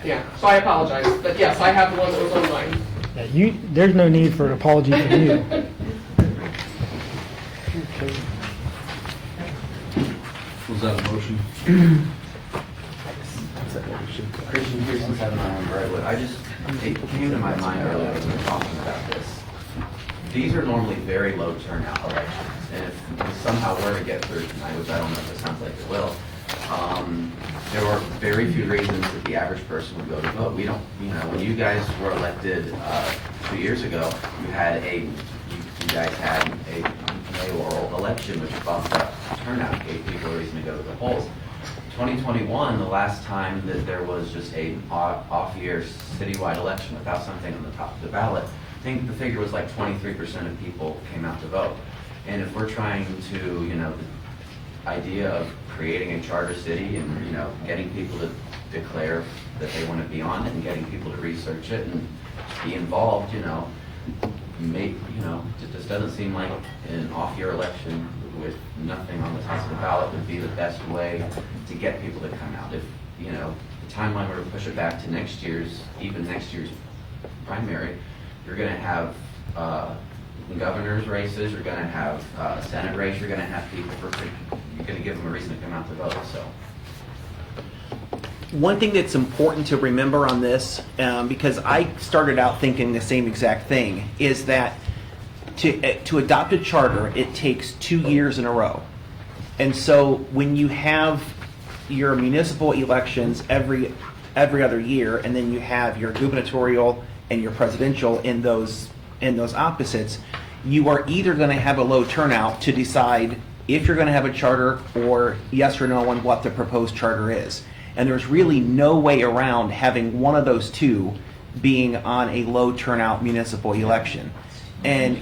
Yeah, so I apologize, but yes, I have the one that was online. Yeah, there's no need for an apology from you. Was that a motion? Christian Pearson, 791 Brightwood. It came to my mind earlier when we were talking about this. These are normally very low turnout elections, and if we somehow were to get through tonight, which I don't know if it sounds like it will, there were very few reasons that the average person would go to vote. We don't, when you guys were elected 2 years ago, you guys had a mayoral election, which bumped up turnout, gave people a reason to go to the polls. 2021, the last time that there was just a off-year citywide election without something on the top of the ballot, I think the figure was like 23% of people came out to vote. And if we're trying to, the idea of creating a charter city and, getting people to declare that they want to be on it and getting people to research it and be involved, it just doesn't seem like an off-year election with nothing on the top of the ballot would be the best way to get people to come out. If, the timeline were to push it back to even next year's primary, you're going to have governor's races, you're going to have Senate race, you're going to have people, you're going to give them a reason to come out to vote. So, one thing that's important to remember on this, because I started out thinking the same exact thing, is that to adopt a charter, it takes 2 years in a row. And so when you have your municipal elections every other year, and then you have your gubernatorial and your presidential in those opposites, you are either going to have a low turnout to decide if you're going to have a charter or yes or no on what the proposed charter is. And there's really no way around having one of those two being on a low turnout municipal election. And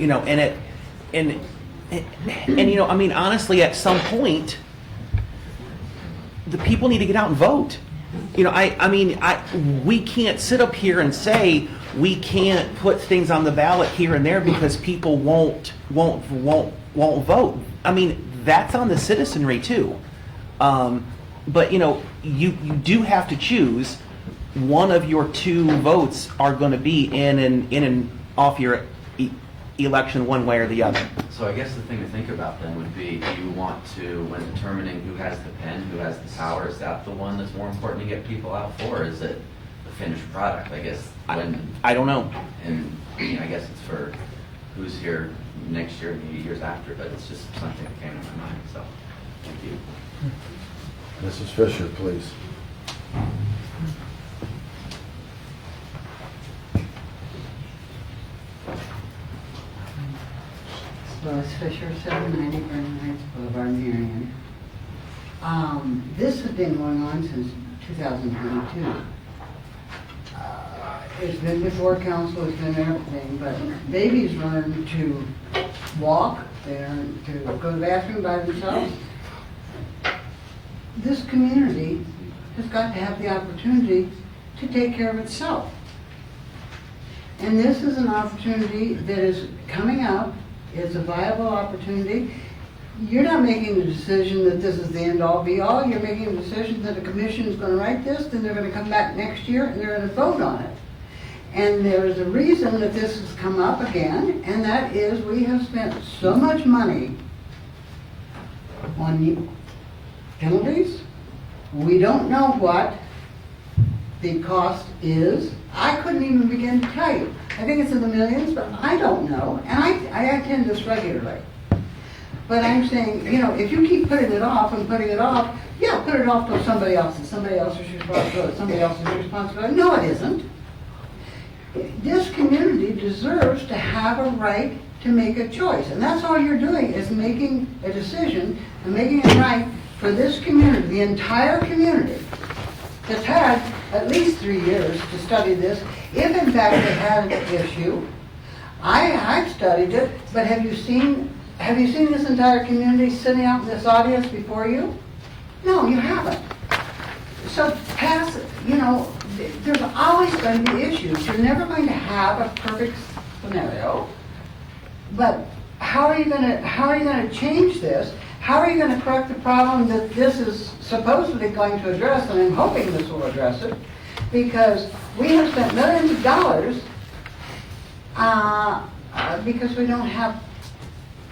honestly, at some point, the people need to get out and vote. We can't sit up here and say we can't put things on the ballot here and there because people won't vote. That's on the citizenry too. But you do have to choose. One of your two votes are going to be in an off-year election one way or the other. So I guess the thing to think about then would be, do you want to, when determining who has the pen, who has the power, is that the one that's more important to get people out for, or is it the finished product? I guess I don't know. And I guess it's for who's here next year and the years after, but it's just something that came to my mind, so thank you. Mrs. Fisher, please. Lois Fisher, 790 Vernon Heights Boulevard, Marion. This has been going on since 2022. It's been before council, it's been everything, but babies learn to walk, they learn to go to the bathroom by themselves. This community has got to have the opportunity to take care of itself. And this is an opportunity that is coming up. It's a viable opportunity. you're not making the decision that this is the end-all, be-all. You're making a decision that the commission is going to write this, then they're going to come back next year and they're going to vote on it. And there's a reason that this has come up again, and that is we have spent so much money on penalties. We don't know what the cost is. I couldn't even begin to tell you. I think it's in the millions, but I don't know. And I attend this regularly. But I'm saying, you know, if you keep putting it off and putting it off, yeah, put it off till somebody else's responsibility. Somebody else's responsibility. No, it isn't. This community deserves to have a right to make a choice. And that's all you're doing, is making a decision and making it right for this community, the entire community, that's had at least 3 years to study this. If in fact they had an issue, I've studied it, but have you seen this entire community sitting out in this audience before you? No, you haven't. So pass, you know, there's always going to be issues. You're never going to have a perfect scenario. But how are you going to change this? How are you going to correct the problem that this is supposedly going to address? And I'm hoping this will address it, because we have spent millions of dollars because we don't have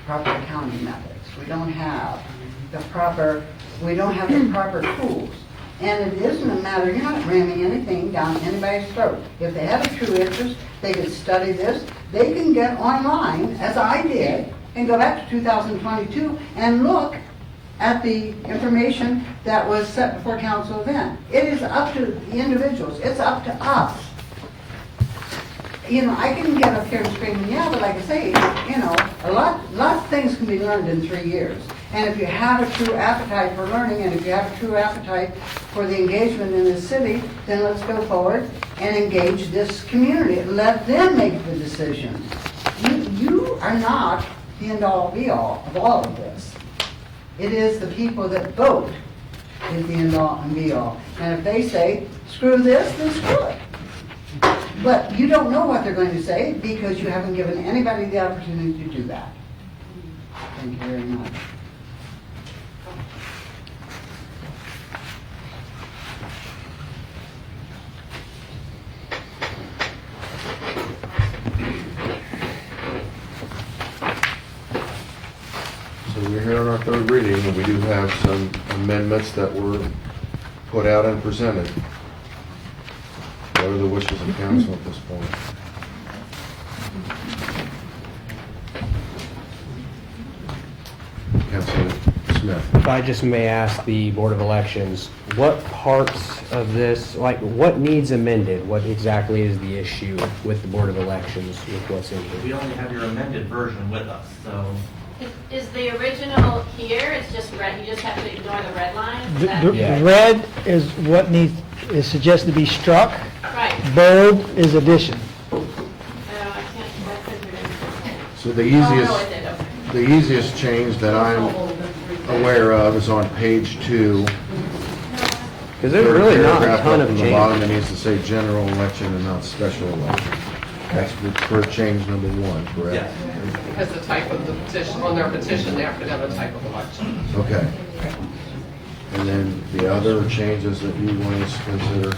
proper accounting methods. We don't have the proper tools. And it isn't a matter, you're not ramming anything down anybody's throat. If they have a true interest, they can study this. They can get online, as I did, and go back to 2022 and look at the information that was set before council then. It is up to the individuals. It's up to us. You know, I can get up here and scream, yeah, but like I say, you know, a lot of things can be learned in 3 years. And if you have a true appetite for learning, and if you have a true appetite for the engagement in the city, then let's go forward and engage this community. Let them make the decision. You are not the end-all, be-all of all of this. It is the people that vote is the end-all and be-all. And if they say, screw this, then screw it. But you don't know what they're going to say because you haven't given anybody the opportunity to do that. Thank you very much. So we're here on our third reading, and we do have some amendments that were put out and presented. What are the wishes of council at this point? Councilor Smith. If I just may ask the Board of Elections, what parts of this, like, what needs amended? What exactly is the issue with the Board of Elections with what's in here? We only have your amended version with us, so. Is the original here? It's just red, you just have to ignore the red line? Is that- The red is what is suggested to be struck. Right. Bold is addition. I can't, that says it is. So the Oh, no, it did, okay. the easiest change that I'm aware of is on page 2. Because there's really not a Paragraph ton up of from the bottom, it change. needs to say general election and not special election. That's for change number 1, correct? Yes. Because the type of the petition, on their petition, they have to have a type of election. Okay. And then the other changes that you want us to consider?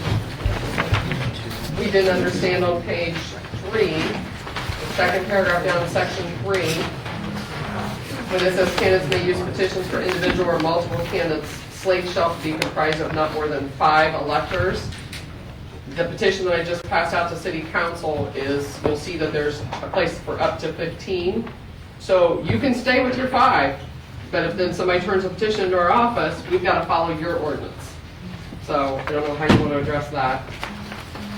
We didn't understand on page 3, the second paragraph down in section 3, when it says candidates may use petitions for individual or multiple candidates, slate shall be comprised of not more than 5 electors. The petition that I just passed out to city council is, you'll see that there's a place for up to 15. So you can stay with your 5, but if then somebody turns a petition into our office, we've got to follow your ordinance. So I don't know how you want to address that.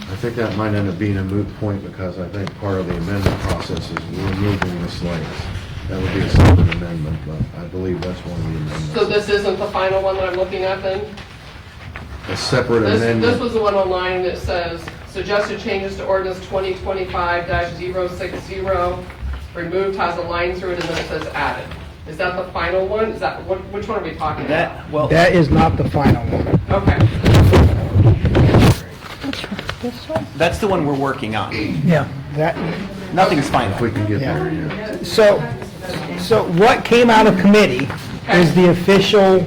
I think that might end up being a moot point because I think part of the amendment process is removing the slates. That would be a separate amendment, but I believe that's one of the amendments. So this isn't the final one that I'm looking at then? A separate This amendment. was the one online that says, suggested changes to ordinance 2025-060, removed has a line through it and then it says added. Is that the final one? Is that, which one are we talking about? That is not the final one. Okay. This one? That's the one we're working on. Yeah, that, Nothing's final. If we can get Yeah. there, yeah. So what came out of committee is the official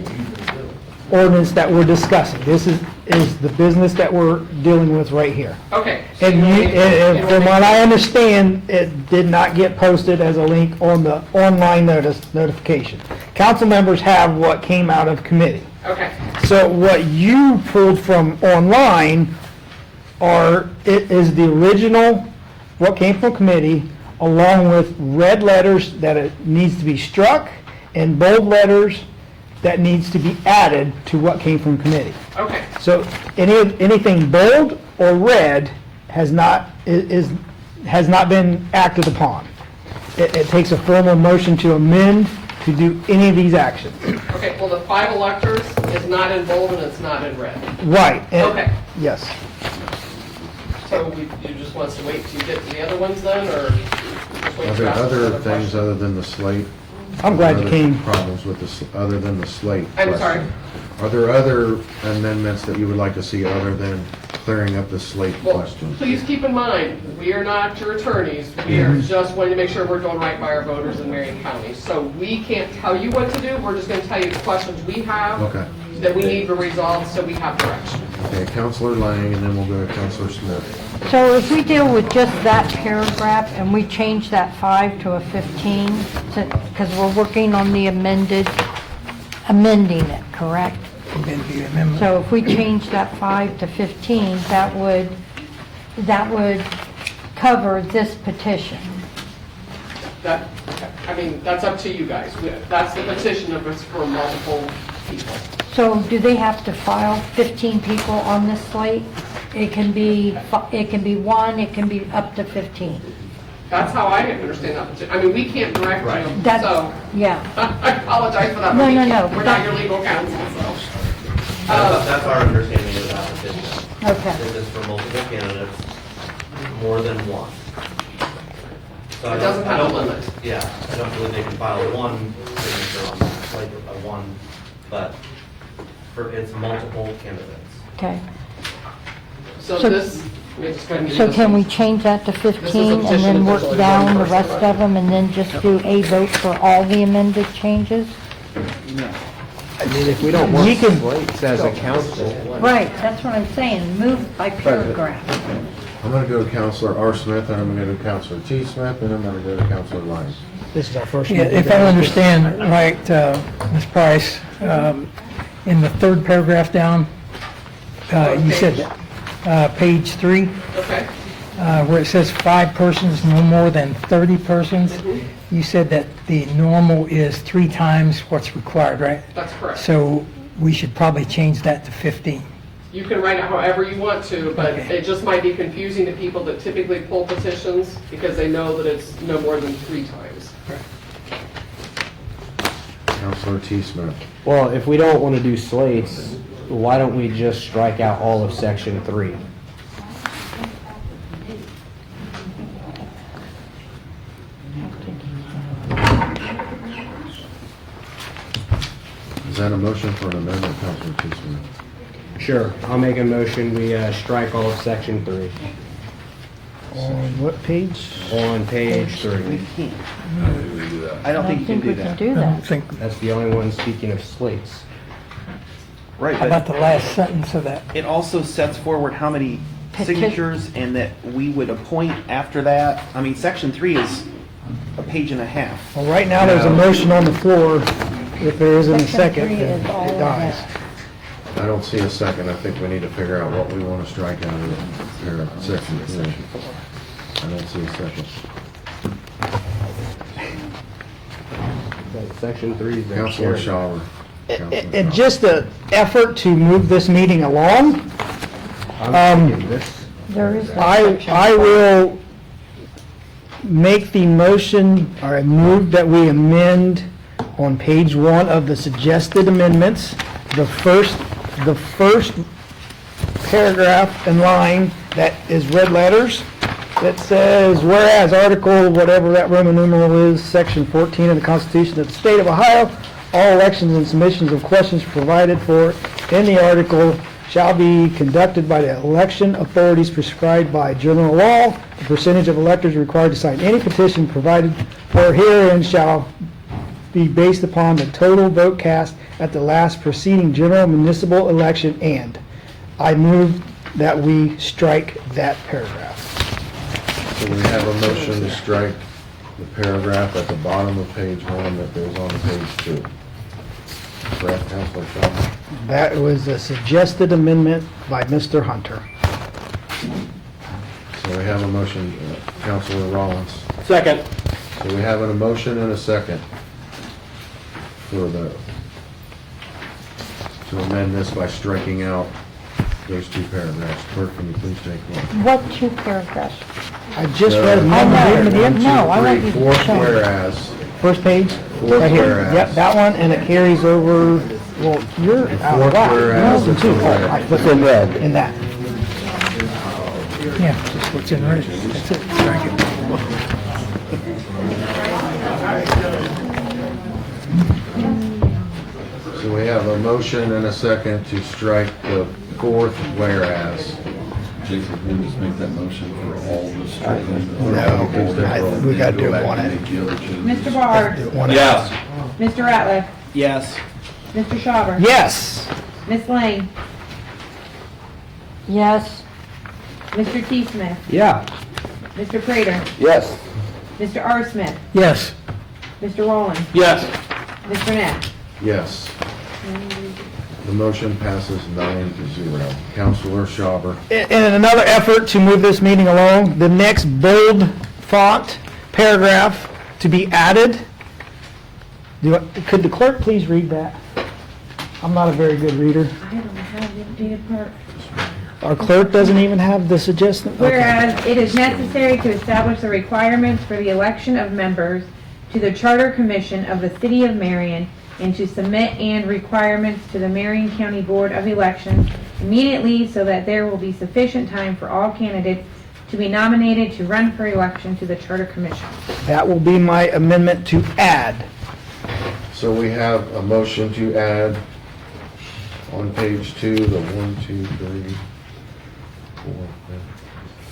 ordinance that we're discussing. This is the business that we're dealing with right here. Okay. And from what I understand, it did not get posted as a link on the online notification. Council members have what came out of committee. Okay. So what you pulled from online is the original, what came from committee, along with red letters that it needs to be struck and bold letters that needs to be added to what came from committee. Okay. So anything bold or red has not been acted upon. It takes a formal motion to amend to do any of these actions. Okay, well, the 5 electors is not in bold and it's not in red. Right. Okay. Yes. So you just want us to wait to get to the other ones then, or just wait Are to there ask other another things question? other than the slate? I'm glad you Other came. Problems with this, other than the slate? I'm question? sorry? Are there other amendments that you would like to see other than clearing up the slate Well, question? please keep in mind, we are not your attorneys. We are just wanting to make sure we're doing right by our voters in Marion County. So we can't tell you what to do. We're just going to tell you the questions we have Okay. that we need to resolve so we have direction. Okay, Counselor Lang, and then we'll go to Counselor Smith. So if we deal with just that paragraph and we change that 5 to a 15, because we're working on the amending it, correct? So if we change that 5 to 15, that would cover this petition. That's up to you guys. That's the petition of us for multiple people. So do they have to file 15 people on this slate? It can be 1, it can be up to 15. That's how I understand that petition. I mean, we can't direct you, so Yeah. I apologize for that. No, but we no, can't- no. We're not your legal counsel, so. That's our understanding of that petition. Okay. If it's for multiple candidates, more than one. So It doesn't have a limit. Yeah, I don't believe they can file one signature on that, like one, but it's multiple candidates. Okay. So So- this, let me just go ahead and give you So this can one. we change that to 15 and petition then that work there's only down one the person rest left. of them and then just do a vote for all the amended changes? I mean, if we don't want We can- slates as a council. Right, that's what I'm saying, move by paragraph. I'm going to go to Counselor R. Smith, and I'm going to go to Counselor T. Smith, and I'm going to go to Counselor Lang. This is our first. Yeah, if I understand right, Ms. Price, in the third paragraph down, you said, page 3, Okay. where it says 5 persons, no more than 30 persons, you said that the normal is 3 times what's required, right? That's correct. So we should probably change that to 15. You can write it however you want to, but Okay. it just might be confusing to people that typically pull petitions because they know that it's no more than 3 times. Counselor T. Smith. Well, if we don't want to do slates, why don't we just strike out all of section 3? Is that a motion for an amendment, Counselor T. Smith? Sure, I'll make a motion, we strike all of section 3. On what page? On page 3. I don't think you can do we that. can do I don't that. think, That's the only one speaking of slates. Right, how about but the last sentence of that? it also sets forward how many Peti- signatures and that we would appoint after that. I mean, section 3 is a page and a half. Well, right now, there's a motion on the floor. If there isn't a Section second, 3 then is all it of dies. that. I don't see a second. I think we need to figure out what we want to strike out of here, section 3. I don't see a second. Section 3 is there. Counselor Shower. And just an effort to move this meeting along, I'm thinking this. There is that I section. will make the motion, or I move that we amend on page 1 of the suggested amendments, the first paragraph and line that is red letters, that says, whereas Article, whatever that Roman numeral is, Section 14 of the Constitution of the State of Ohio, all elections and submissions of questions provided for in the article shall be conducted by the election authorities prescribed by general law. The percentage of electors required to sign any petition provided for herein shall be based upon the total vote cast at the last preceding general municipal election, and I move that we strike that paragraph. So we have a motion to strike the paragraph at the bottom of page 1 that goes on to page 2. Correct, Councilor Shaw? That was a suggested amendment by Mr. Hunter. So we have a motion, Councilor Rollins. Second. So we have a motion and a second for to amend this by striking out those 2 paragraphs. Clerk, can you please take one? What 2 paragraphs? I just read them. I know. Again. No, I want you to Fourth show me. whereas. First page? Fourth Right here. whereas. Yep, that one, and it carries over, well, you're out Fourth of whack. whereas Yours is too. in red. I put It's in red. In that. Yeah, just what's in red. That's it. Strike it. So we have a motion and a second to strike the fourth whereas. Jason, can you just make that motion for all the street? No, we gotta do it one at a Mr. Barr. Yes. Mr. Ratliff. Yes. Mr. Schauber. Yes. Ms. Lane. Yes. Mr. T. Smith. Yeah. Mr. Prater. Yes. Mr. R. Smith. Yes. Mr. Rowland. Yes. Mr. Knapp. Yes. The motion passes 9-0. Councilor Schauber. In another effort to move this meeting along, the next bold font paragraph to be added. Could the clerk please read that? I'm not a very good reader. I don't have the updated part. Our clerk doesn't even have the suggestion. Okay. Whereas it is necessary to establish the requirements for the election of members to the Charter Commission of the City of Marion and to submit and requirements to the Marion County Board of Elections immediately so that there will be sufficient time for all candidates to be nominated to run for election to the Charter Commission. That will be my amendment to add. So we have a motion to add on page 2, the 1, 2, 3, 4,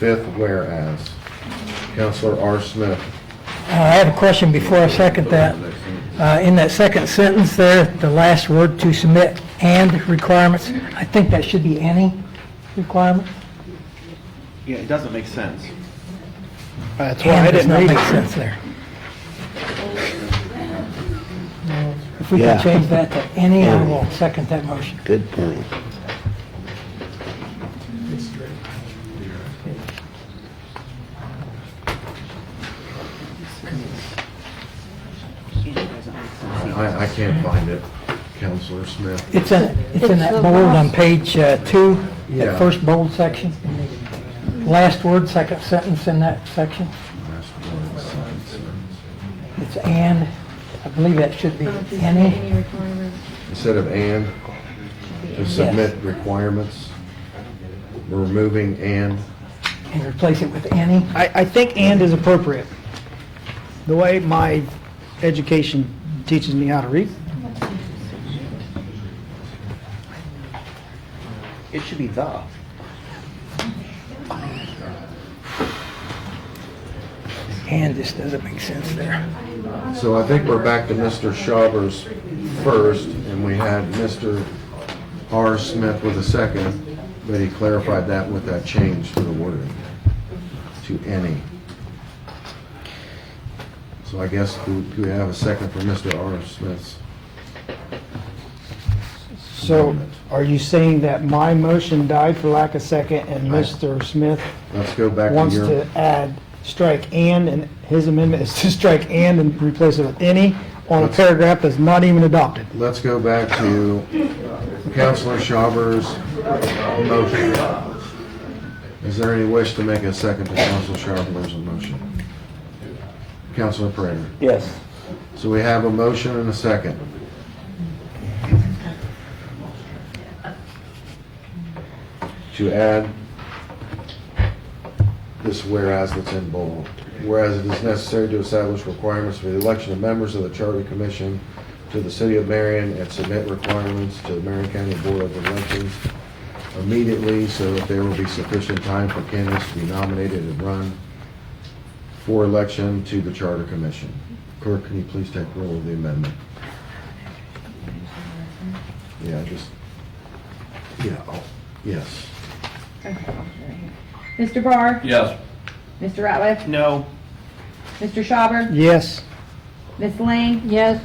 5th whereas. Councilor R. Smith. I have a question before I second that. In that second sentence there, the last word, to submit and requirements, I think that should be any requirement. Yeah, it doesn't make sense. That's why I didn't read make it. sense there. If we Yeah. can change that to any, I will second that motion. Good point. I can't find it, Councilor Smith. It's in that bold on page 2, Yeah. that first bold section. Last word, second sentence in that section. It's and, I believe that should be any. requirements. Instead of and, to submit requirements, we're removing and. And replace it with any. I think and is appropriate. The way my education teaches me how to read. It should be the. And this doesn't make sense there. So I think we're back to Mr. Schauber's first, and we had Mr. R. Smith with a second, but he clarified that with that change to the wording, to any. So I guess, do we have a second for Mr. R. Smith's? So are you saying that my motion died for lack of second and Mr. Smith Let's go back to wants your, to add strike and his amendment is to strike and replace it with any on a paragraph that's not even adopted? let's go back to Councilor Schauber's motion. Is there any wish to make a second to Councilor Schauber's motion? Councilor Prater. Yes. So we have a motion and a second. To add this whereas that's in bold. Whereas it is necessary to establish requirements for the election of members of the Charter Commission to the City of Marion and submit requirements to the Marion County Board of Elections immediately so that there will be sufficient time for candidates to be nominated and run for election to the Charter Commission. Clerk, can you please take roll of the amendment? Yeah, yes. Mr. Barr? Yes. Mr. Ratliff? No. Mr. Schauber? Yes. Ms. Lang? Yes.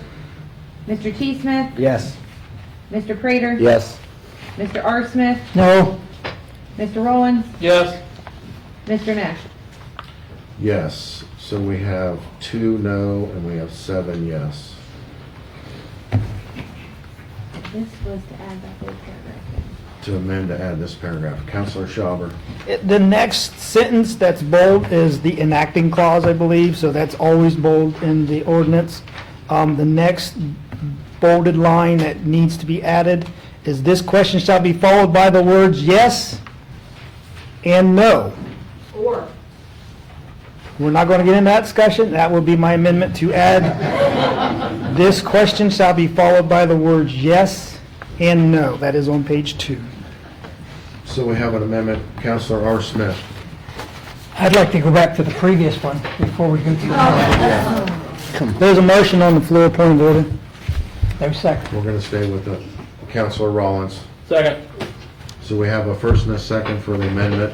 Mr. T. Smith? Yes. Mr. Prater? Yes. Mr. R. Smith? No. Mr. Rowland? Yes. Mr. Nash? Yes, so we have 2 no and we have 7 yes. This was to add that whole paragraph. To amend to add this paragraph. Counselor Schauber. The next sentence that's bold is the enacting clause, I believe, so that's always bold in the ordinance. The next bolded line that needs to be added is this question shall be followed by the words yes and no. Or. We're not going to get into that discussion. That will be my amendment to add this question shall be followed by the words yes and no. That is on page 2. So we have an amendment. Counselor R. Smith. I'd like to go back to the previous one before we go to the... There's a motion on the floor, point of order. No second. We're going to stay with the Counselor Rollins. Second. So we have a first and a second for the amendment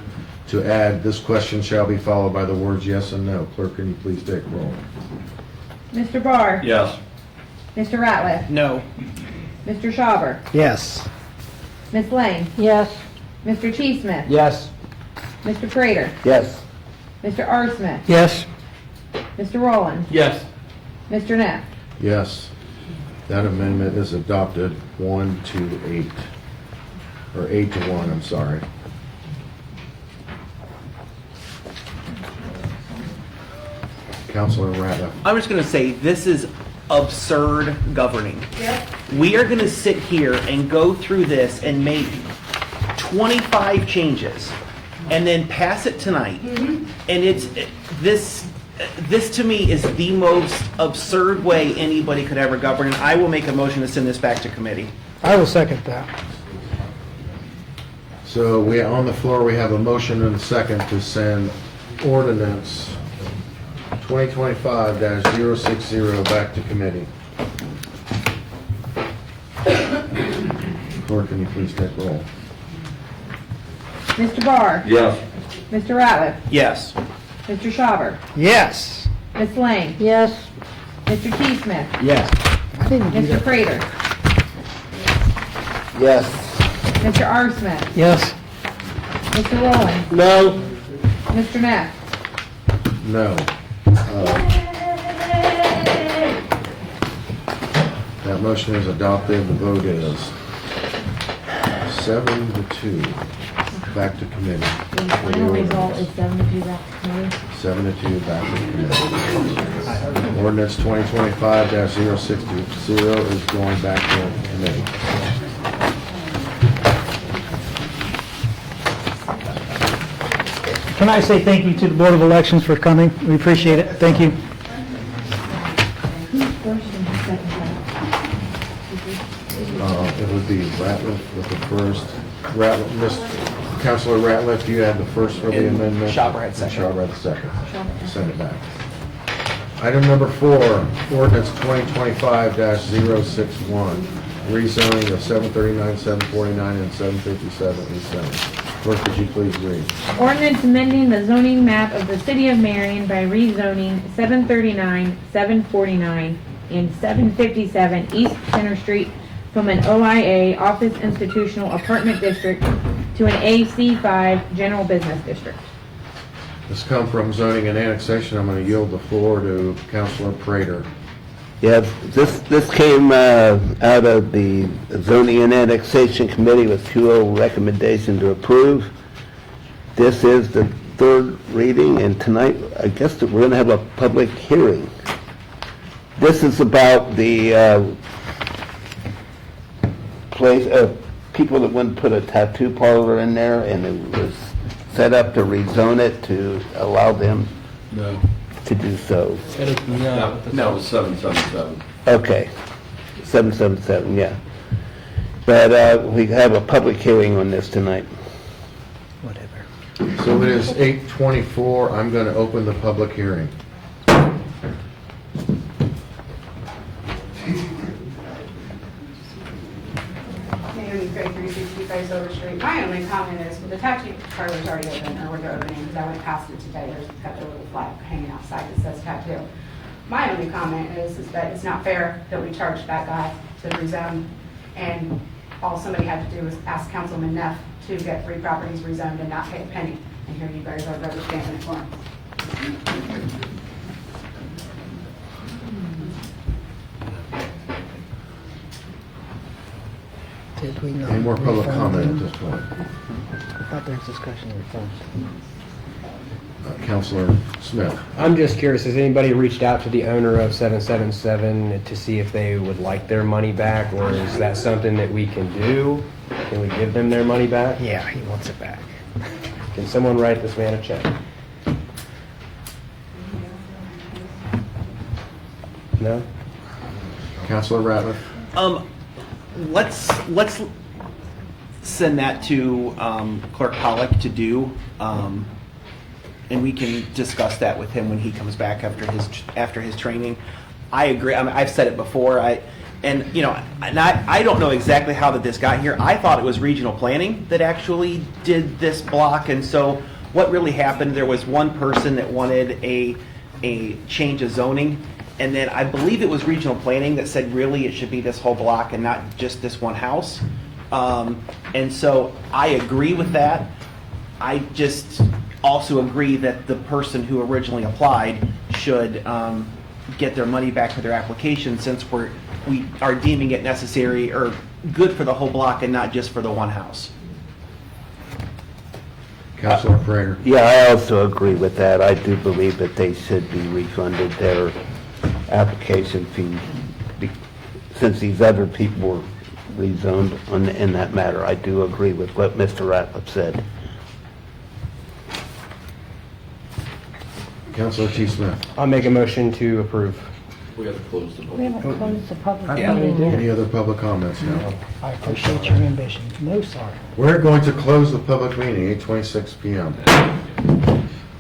to add this question shall be followed by the words yes and no. Clerk, can you please take roll? Mr. Barr? Yes. Mr. Ratliff? No. Mr. Schauber? Yes. Ms. Lang? Yes. Mr. T. Smith? Yes. Mr. Prater? Yes. Mr. R. Smith? Yes. Mr. Rowland? Yes. Mr. Neff? Yes. That amendment is adopted 1 to 8. Or 8 to 1, I'm sorry. Counselor Ratliff. I'm just going to say this is absurd governing. We are going to sit here and go through this and make 25 changes and then pass it tonight. And it's this to me is the most absurd way anybody could ever govern. And I will make a motion to send this back to committee. I will second that. So on the floor, we have a motion and a second to send ordinance 2025-060 back to committee. Clerk, can you please take roll? Mr. Barr? Yes. Mr. Ratliff? Yes. Mr. Schauber? Yes. Ms. Lang? Yes. Mr. T. Smith? Yes. I didn't do Mr. that. Prater? Yes. Mr. R. Smith? Yes. Mr. Rowland? No. Mr. Neff? No. That motion is adopted. The vote is 7 to 2. Back to committee. The final result is 7 to 2 back to committee. 7 to 2 back to committee. Ordinance 2025-060 is going back to committee. Can I say thank you to the Board of Elections for coming? We appreciate it. Thank you. It would be Ratliff with the first. Councilor Ratliff, you had the first for the And amendment. Schauber had second. Schauber had the second. Send it back. Item number 4, ordinance 2025-061, rezoning of 739, 749, and 757 East 7th. Clerk, could you please read? Ordinance amending the zoning map of the city of Marion by rezoning 739, 749, and 757 East Center Street from an OIA, Office Institutional Apartment District, to an AC5 General Business District. This come from zoning and annexation. I'm going to yield the floor to Councilor Prater. Yeah, this came out of the Zoning and Annexation Committee with 2-0 recommendation to approve. This is the third reading, and tonight, I guess that we're going to have a public hearing. This is about the people that wouldn't put a tattoo parlor in there, and it was set up to rezone it to allow them No. to do so. No. That was 777. Okay, 777, yeah. But we have a public hearing on this tonight. So it is 8:24. I'm going to open the public hearing. only comment is, well, the tattoo parlor's already open, or they're opening, because I went past it today, there's got their little flag hanging outside that says tattoo. My only comment is that it's not fair that we charged that guy to rezone, and all somebody had to do was ask Councilman Neff to get 3 properties rezoned and not pay a penny, and here you guys are rubber stamping it for him. Did we not? Any more public refund comment them? at this point? I thought there was discussion of refunds. Councilor Smith. I'm just curious, has anybody reached out to the owner of 777 to see if they would like their money back, or is that something that we can do? Can we give them their money back? Yeah, he wants it back. Can someone write this man a check? No? Councilor Ratliff. Let's send that to Clerk Pollock to do, and we can discuss that with him when he comes back after his training. I agree. I mean, I've said it before. I don't know exactly how that this got here. I thought it was regional planning that actually did this block, and so what really happened? There was one person that wanted a change of zoning. And then I believe it was regional planning that said really it should be this whole block and not just this one house. And so I agree with that. I just also agree that the person who originally applied should get their money back for their application, since we are deeming it necessary or good for the whole block and not just for the one house. Councilor Prater. Yeah, I also agree with that. I do believe that they should be refunded their application fee, since these other people were rezoned in that matter. I do agree with what Mr. Ratliff said. Councilor T. Smith. I'll make a motion to approve. We have to close the We haven't closed the public Yeah. meeting yet. Any other public comments now? I appreciate your ambition. No, sorry. We're going to close the public meeting, 8:26 p.m.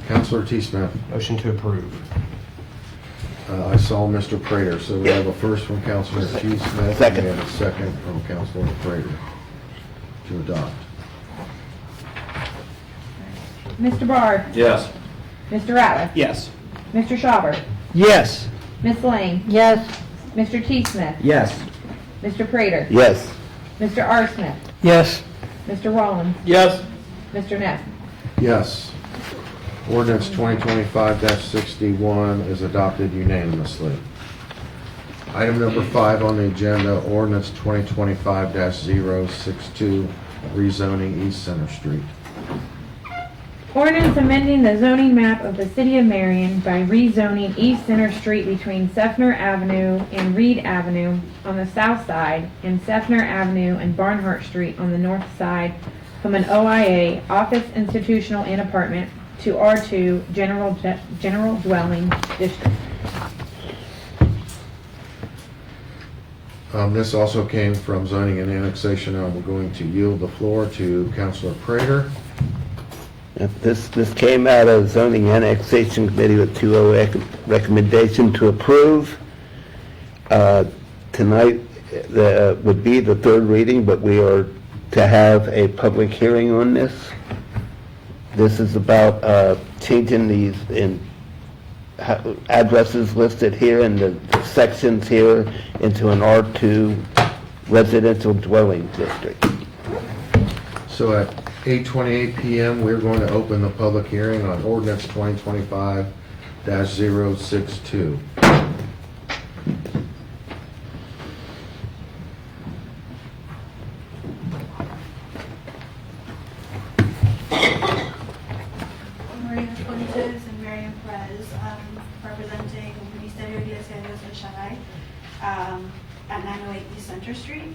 Councilor T. Smith. Motion to approve. I saw Mr. Prater, so we have a first from Councilor T. Smith. Second. And a second from Councilor Prater to adopt. Mr. Barr, Yes. Mr. Ratliff, Yes. Mr. Schauber, Yes. Ms. Lane, Yes, Mr. T. Smith, Yes. Mr. Prater, Yes. Mr. R. Smith, Yes. Mr. Rollins, Yes. Mr. Neff. Yes. Ordinance 2025-61 is adopted unanimously. Item number 5 on the agenda, ordinance 2025-062, rezoning East Center Street. Ordinance amending the zoning map of the city of Marion by rezoning East Center Street between Sefner Avenue and Reed Avenue on the south side and Sefner Avenue and Barnhart Street on the north side from an OIA, office, institutional, and apartment, to R2, general dwelling district. This also came from zoning and annexation. I'm going to yield the floor to Councilor Prater. This came out of zoning annexation committee with 2 recommendation to approve. Tonight would be the 3rd reading, but we are to have a public hearing on this. This is about changing these addresses listed here in the sections here into an R2 residential dwelling district. So at 8:28 p.m., we're going to open the public hearing on ordinance 2025-062. Marion Fuentes and Marion Perez, representing Ministerio de Servicios El Shaddai at 908 East Center Street.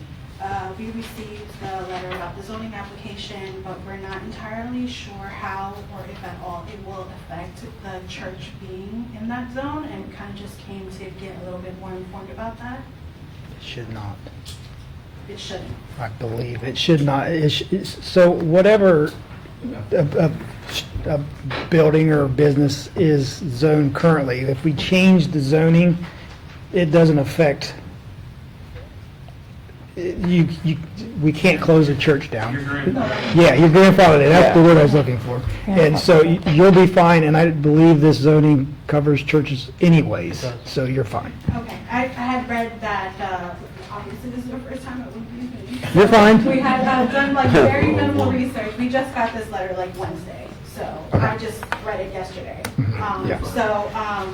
We received the letter about the zoning application, but we're not entirely sure how or if at all it will affect the church being in that zone, and kind of just came to get a little bit more informed about that. It should not. It shouldn't. I believe it should not. So whatever a building or business is zoned currently, if we change the zoning, it doesn't affect we can't close the church down. Your grandfather. Yeah, your grandfather, that's the Yeah. word I was looking for. And so you'll be fine, and I believe this zoning covers churches anyways, so you're fine. Okay, I had read that, obviously this is the first time it would be me. You're fine. We had done like very minimal research. We just got this letter like Wednesday, so I just read it yesterday. Yeah. So,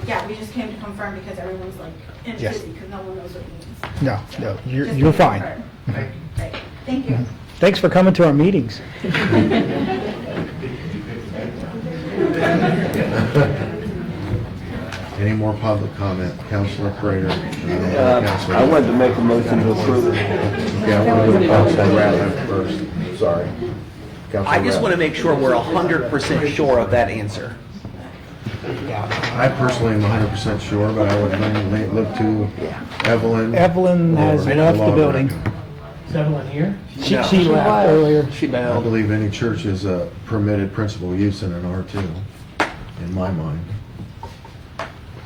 yeah, we just came to confirm because everyone's like Yes. interested because no one knows what it means. No, you're Just you're to fine. confirm. Great, thank you. Thanks for coming to our meetings. Any more public comment? Councilor Prater? I wanted to make a motion to approve. Yeah, I want to do Councilor Ratliff first. Sorry. I just want to make sure we're 100% sure of that answer. I personally am 100% sure, but I would look to Evelyn. Evelyn has or left the law building. director. Is Evelyn here? She left earlier. She I bailed. believe any church is a permitted principal use in an R2, in my mind.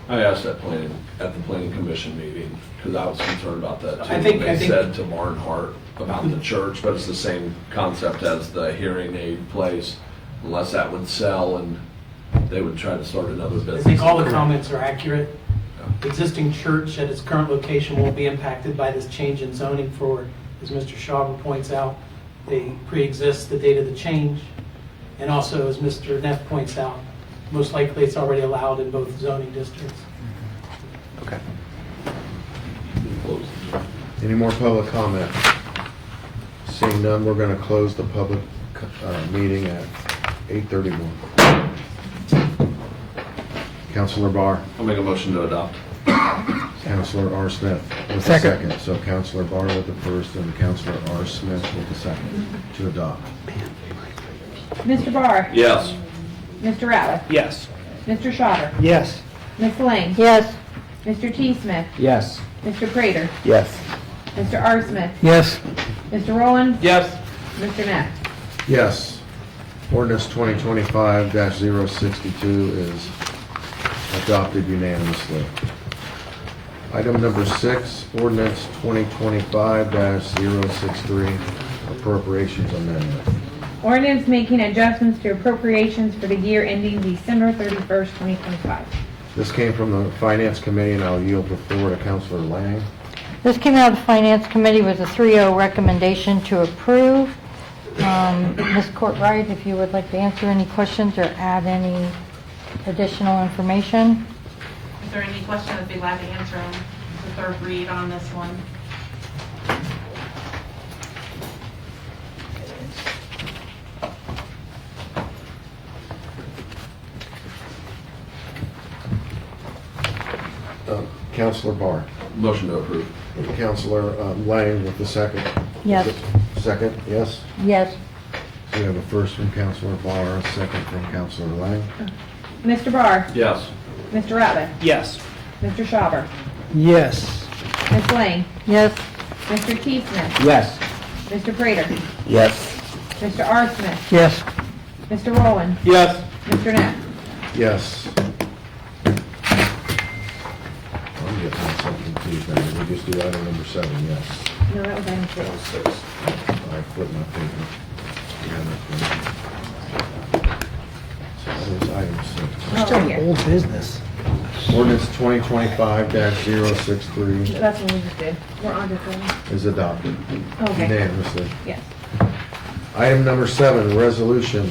I asked that at the planning commission meeting, because I was concerned about that too. I think- They said to Barnhart about the church, but it's the same concept as the hearing aid place, unless that would sell and they would try to start another I business. think all the comments are accurate. The existing church at its current location won't be impacted by this change in zoning for, as Mr. Schauber points out, they pre-exist the date of the change. And also, as Mr. Neff points out, most likely it's already allowed in both zoning districts. Okay. Any more public comment? Seeing none, we're going to close the public meeting at 8:31. Councilor Barr. I'll make a motion to adopt. Councilor R. Smith with the Second. second. So Councilor Barr with the first and Councilor R. Smith with the second to adopt. Mr. Barr? Yes. Mr. Ratliff? Yes. Mr. Schauber? Yes. Ms. Lang? Yes. Mr. T. Smith? Yes. Mr. Prater? Yes. Mr. R. Smith? Yes. Mr. Rowland? Yes. Mr. Neff? Yes. Ordinance 2025-062 is adopted unanimously. Item number 6, ordinance 2025-063, appropriations amendment. Ordinance making adjustments to appropriations for the year ending December 31st, 2025. This came from the Finance Committee, and I'll yield the floor to Councilor Lang. This came out of the Finance Committee with a 3-0 recommendation to approve. Ms. Courtwright, if you would like to answer any questions or add any additional information. If there are any questions, I'd be glad to answer them. It's the third read on this one. Councilor Barr. Motion to approve. Councilor Lang with the second. Yes. Second, yes? Yes. So we have a first from Councilor Barr, a second from Councilor Lang. Mr. Barr? Yes. Mr. Ratliff? Yes. Mr. Schauber? Yes. Ms. Lang? Yes. Mr. T. Smith? Yes. Mr. Prater? Yes. Mr. R. Smith? Yes. Mr. Rowland? Yes. Mr. Neff? Yes. I'm getting myself confused now. We just do item number 7, yes. No, that was item 6. That was 6. I flipped my paper. Yeah, that's good. So that was item 6. We're still in old business. Ordinance 2025-063 That's what we just did. We're on to 7. is adopted Okay. unanimously. Yes. Item number 7, resolution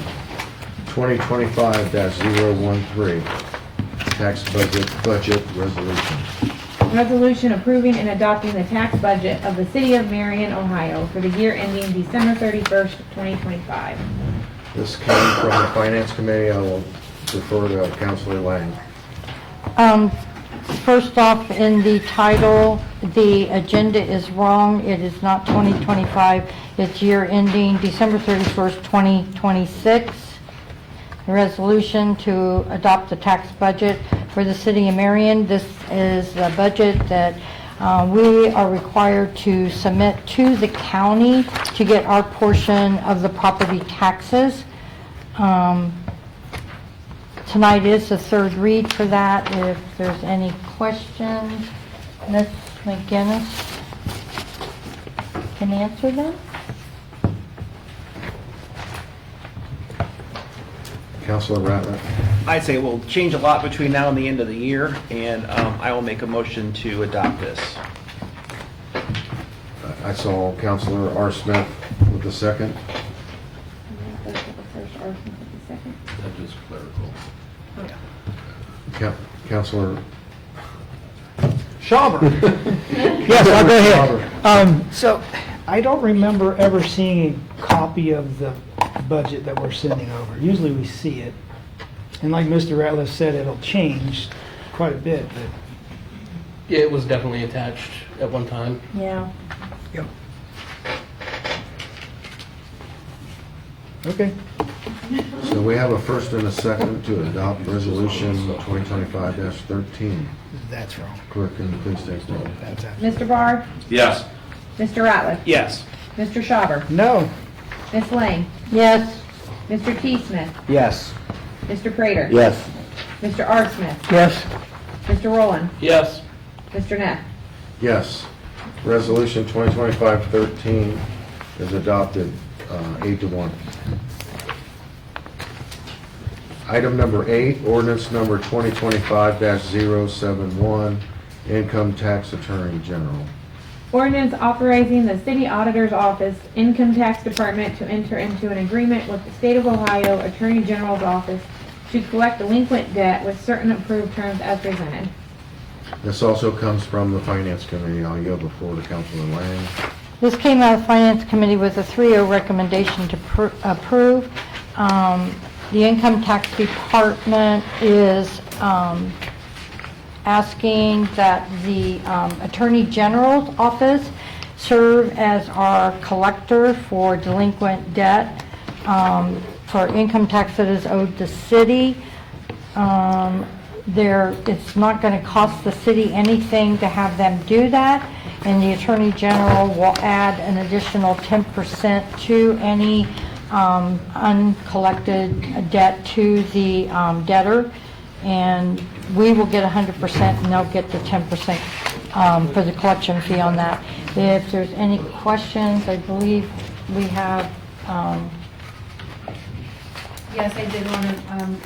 2025-013, tax budget resolution. Resolution approving and adopting the tax budget of the City of Marion, Ohio for the year ending December 31st, 2025. This came from the Finance Committee. I will defer to Councilor Lang. First off, in the title, the agenda is wrong. It is not 2025. It's year ending December 31st, 2026. The resolution to adopt the tax budget for the City of Marion. This is a budget that we are required to submit to the county to get our portion of the property taxes. Tonight is the third read for that. If there's any questions, Ms. McGinnis? can answer that? Counselor Ratliff? I'd say we'll change a lot between now and the end of the year, and I will make a motion to adopt this. I saw Counselor R. Smith with the second. That's just clerical. Counselor Schauber. Yes, I'll go ahead. So I don't remember ever seeing a copy of the budget that we're sending over. Usually we see it. And like Mr. Ratliff said, it'll change quite a bit, but Yeah, it was definitely attached at one time. Yeah. Yep. Okay. So we have a first and a second to adopt resolution 2025-13. That's wrong. Clerk, can you please take roll? That's it. Mr. Barr? Yes. Mr. Ratliff? Yes. Mr. Schauber? No. Ms. Lang? Yes. Mr. T. Smith? Yes. Mr. Prater? Yes. Mr. R. Smith? Yes. Mr. Rowland? Yes. Mr. Neff? Yes. Resolution 2025-13 is adopted 8-1. Item number 8, ordinance number 2025-071, income tax attorney general. Ordinance authorizing the city auditor's office, income tax department to enter into an agreement with the state of Ohio Attorney General's office to collect delinquent debt with certain approved terms as presented. This also comes from the Finance Committee. I'll yield the floor to Councilor Lang. This came out of Finance Committee with a 3-0 recommendation to approve. The Income Tax Department is asking that the Attorney General's office serve as our collector for delinquent debt for income tax that is owed the city. It's not going to cost the city anything to have them do that, and the Attorney General will add an additional 10% to any uncollected debt to the debtor, and we will get 100% and they'll get the 10% for the collection fee on that. If there's any questions, I believe we have Yes, I did want to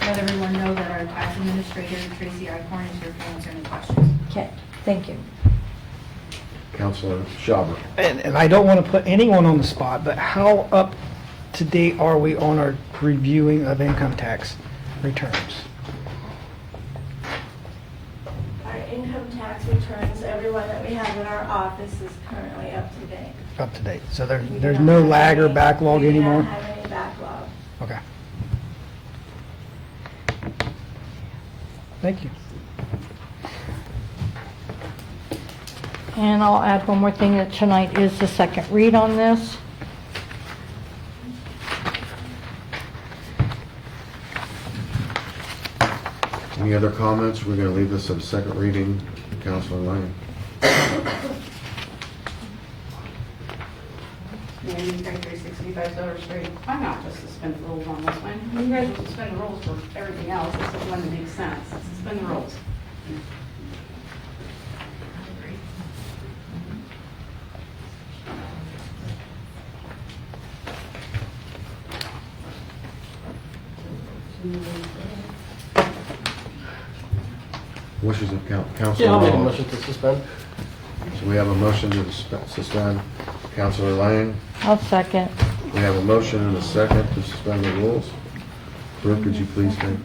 let everyone know that our tax administrator, Tracy Icorn, is here to answer any questions. Okay, thank you. Councilor Schauber. And I don't want to put anyone on the spot, but how up to date are we on our reviewing of income tax returns? Our income tax returns, everyone that we have in our office is currently up to date. Up to date. So there's no lag or backlog anymore? We don't have any backlog. Okay. Thank you. And I'll add one more thing, that tonight is the second read on this. Any other comments? We're going to leave this at a second reading. Councilor Lang. Marion, 365 Silver Street. Why not just suspend the rules on this one? You guys will suspend the rules for everything else. This is one that makes sense. Suspend the rules. Wishes of Councilor. Yeah, I'll make a Lang. motion to suspend. So we have a motion to suspend. Councilor Lang. I'll second. We have a motion and a second to suspend the rules. Clerk, could you please take?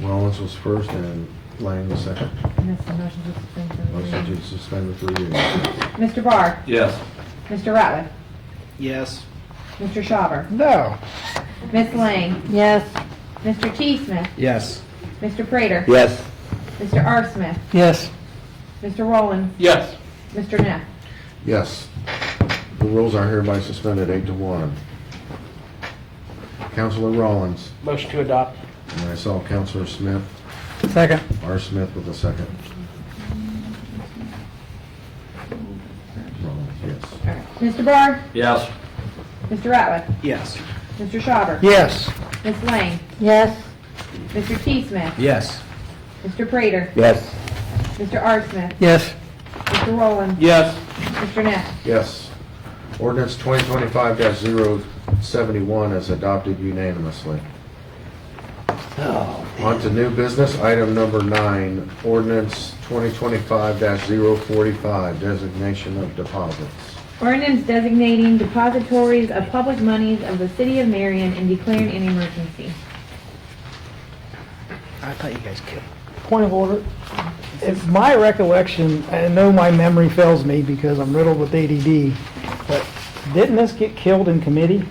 Rollins was first and Lang was second. And that's the motion to suspend the rules. Motion to suspend the 3 readings. Mr. Barr? Yes. Mr. Ratliff? Yes. Mr. Schauber? No. Ms. Lang? Yes. Mr. T. Smith? Yes. Mr. Prater? Yes. Mr. R. Smith? Yes. Mr. Rowland? Yes. Mr. Neff? Yes. The rules are hereby suspended 8-1. Councilor Rollins. Motion to adopt. And I saw Councilor Smith. Second. R. Smith with a second. Rollins, yes. Mr. Barr? Yes. Mr. Ratliff? Yes. Mr. Schauber? Yes. Ms. Lang? Yes. Mr. T. Smith? Yes. Mr. Prater? Yes. Mr. R. Smith? Yes. Mr. Rowland? Yes. Mr. Neff? Yes. Ordinance 2025-071 is adopted unanimously. On to new business, item number 9, ordinance 2025-045, designation of deposits. Ordinance designating depositories of public monies of the city of Marion and declaring an emergency. I thought you guys killed. Point of order. If my recollection, I know my memory fails me because I'm riddled with ADD, but didn't this get killed in committee?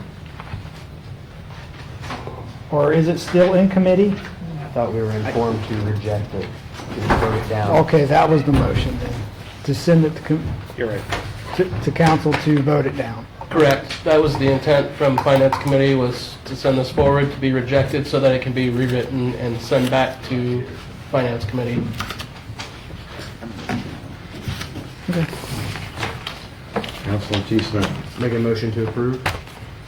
Or is it still in committee? I thought we were informed to reject it, to vote it down. Okay, that was the motion then, to send it to, you're right, to council to vote it down. Correct. That was the intent from Finance Committee, was to send this forward to be rejected so that it can be rewritten and sent back to Finance Committee. Okay. Councilor T. Smith. Make a motion to approve.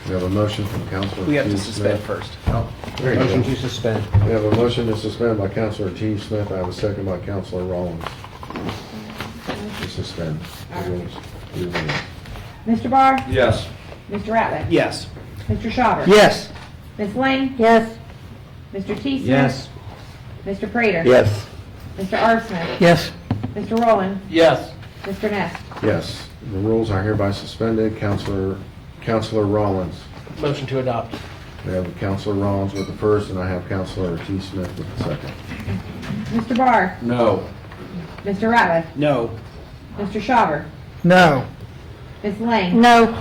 We have a motion from Councilor We have T. to suspend Smith. first. Oh, there you go. Motion to suspend. We have a motion to suspend by Councilor T. Smith. I have a second by Councilor Rollins. To suspend the rules. Mr. Barr? Yes. Mr. Ratliff? Yes. Mr. Schauber? Yes. Ms. Lang? Yes. Mr. T. Smith? Yes. Mr. Prater? Yes. Mr. R. Smith? Yes. Mr. Rowland? Yes. Mr. Neff? Yes, the rules are hereby suspended. Councilor Rollins. Motion to adopt. We have Councilor Rollins with the first, and I have Councilor T. Smith with the second. Mr. Barr? No. Mr. Ratliff? No. Mr. Schauber? No. Ms. Lang? No.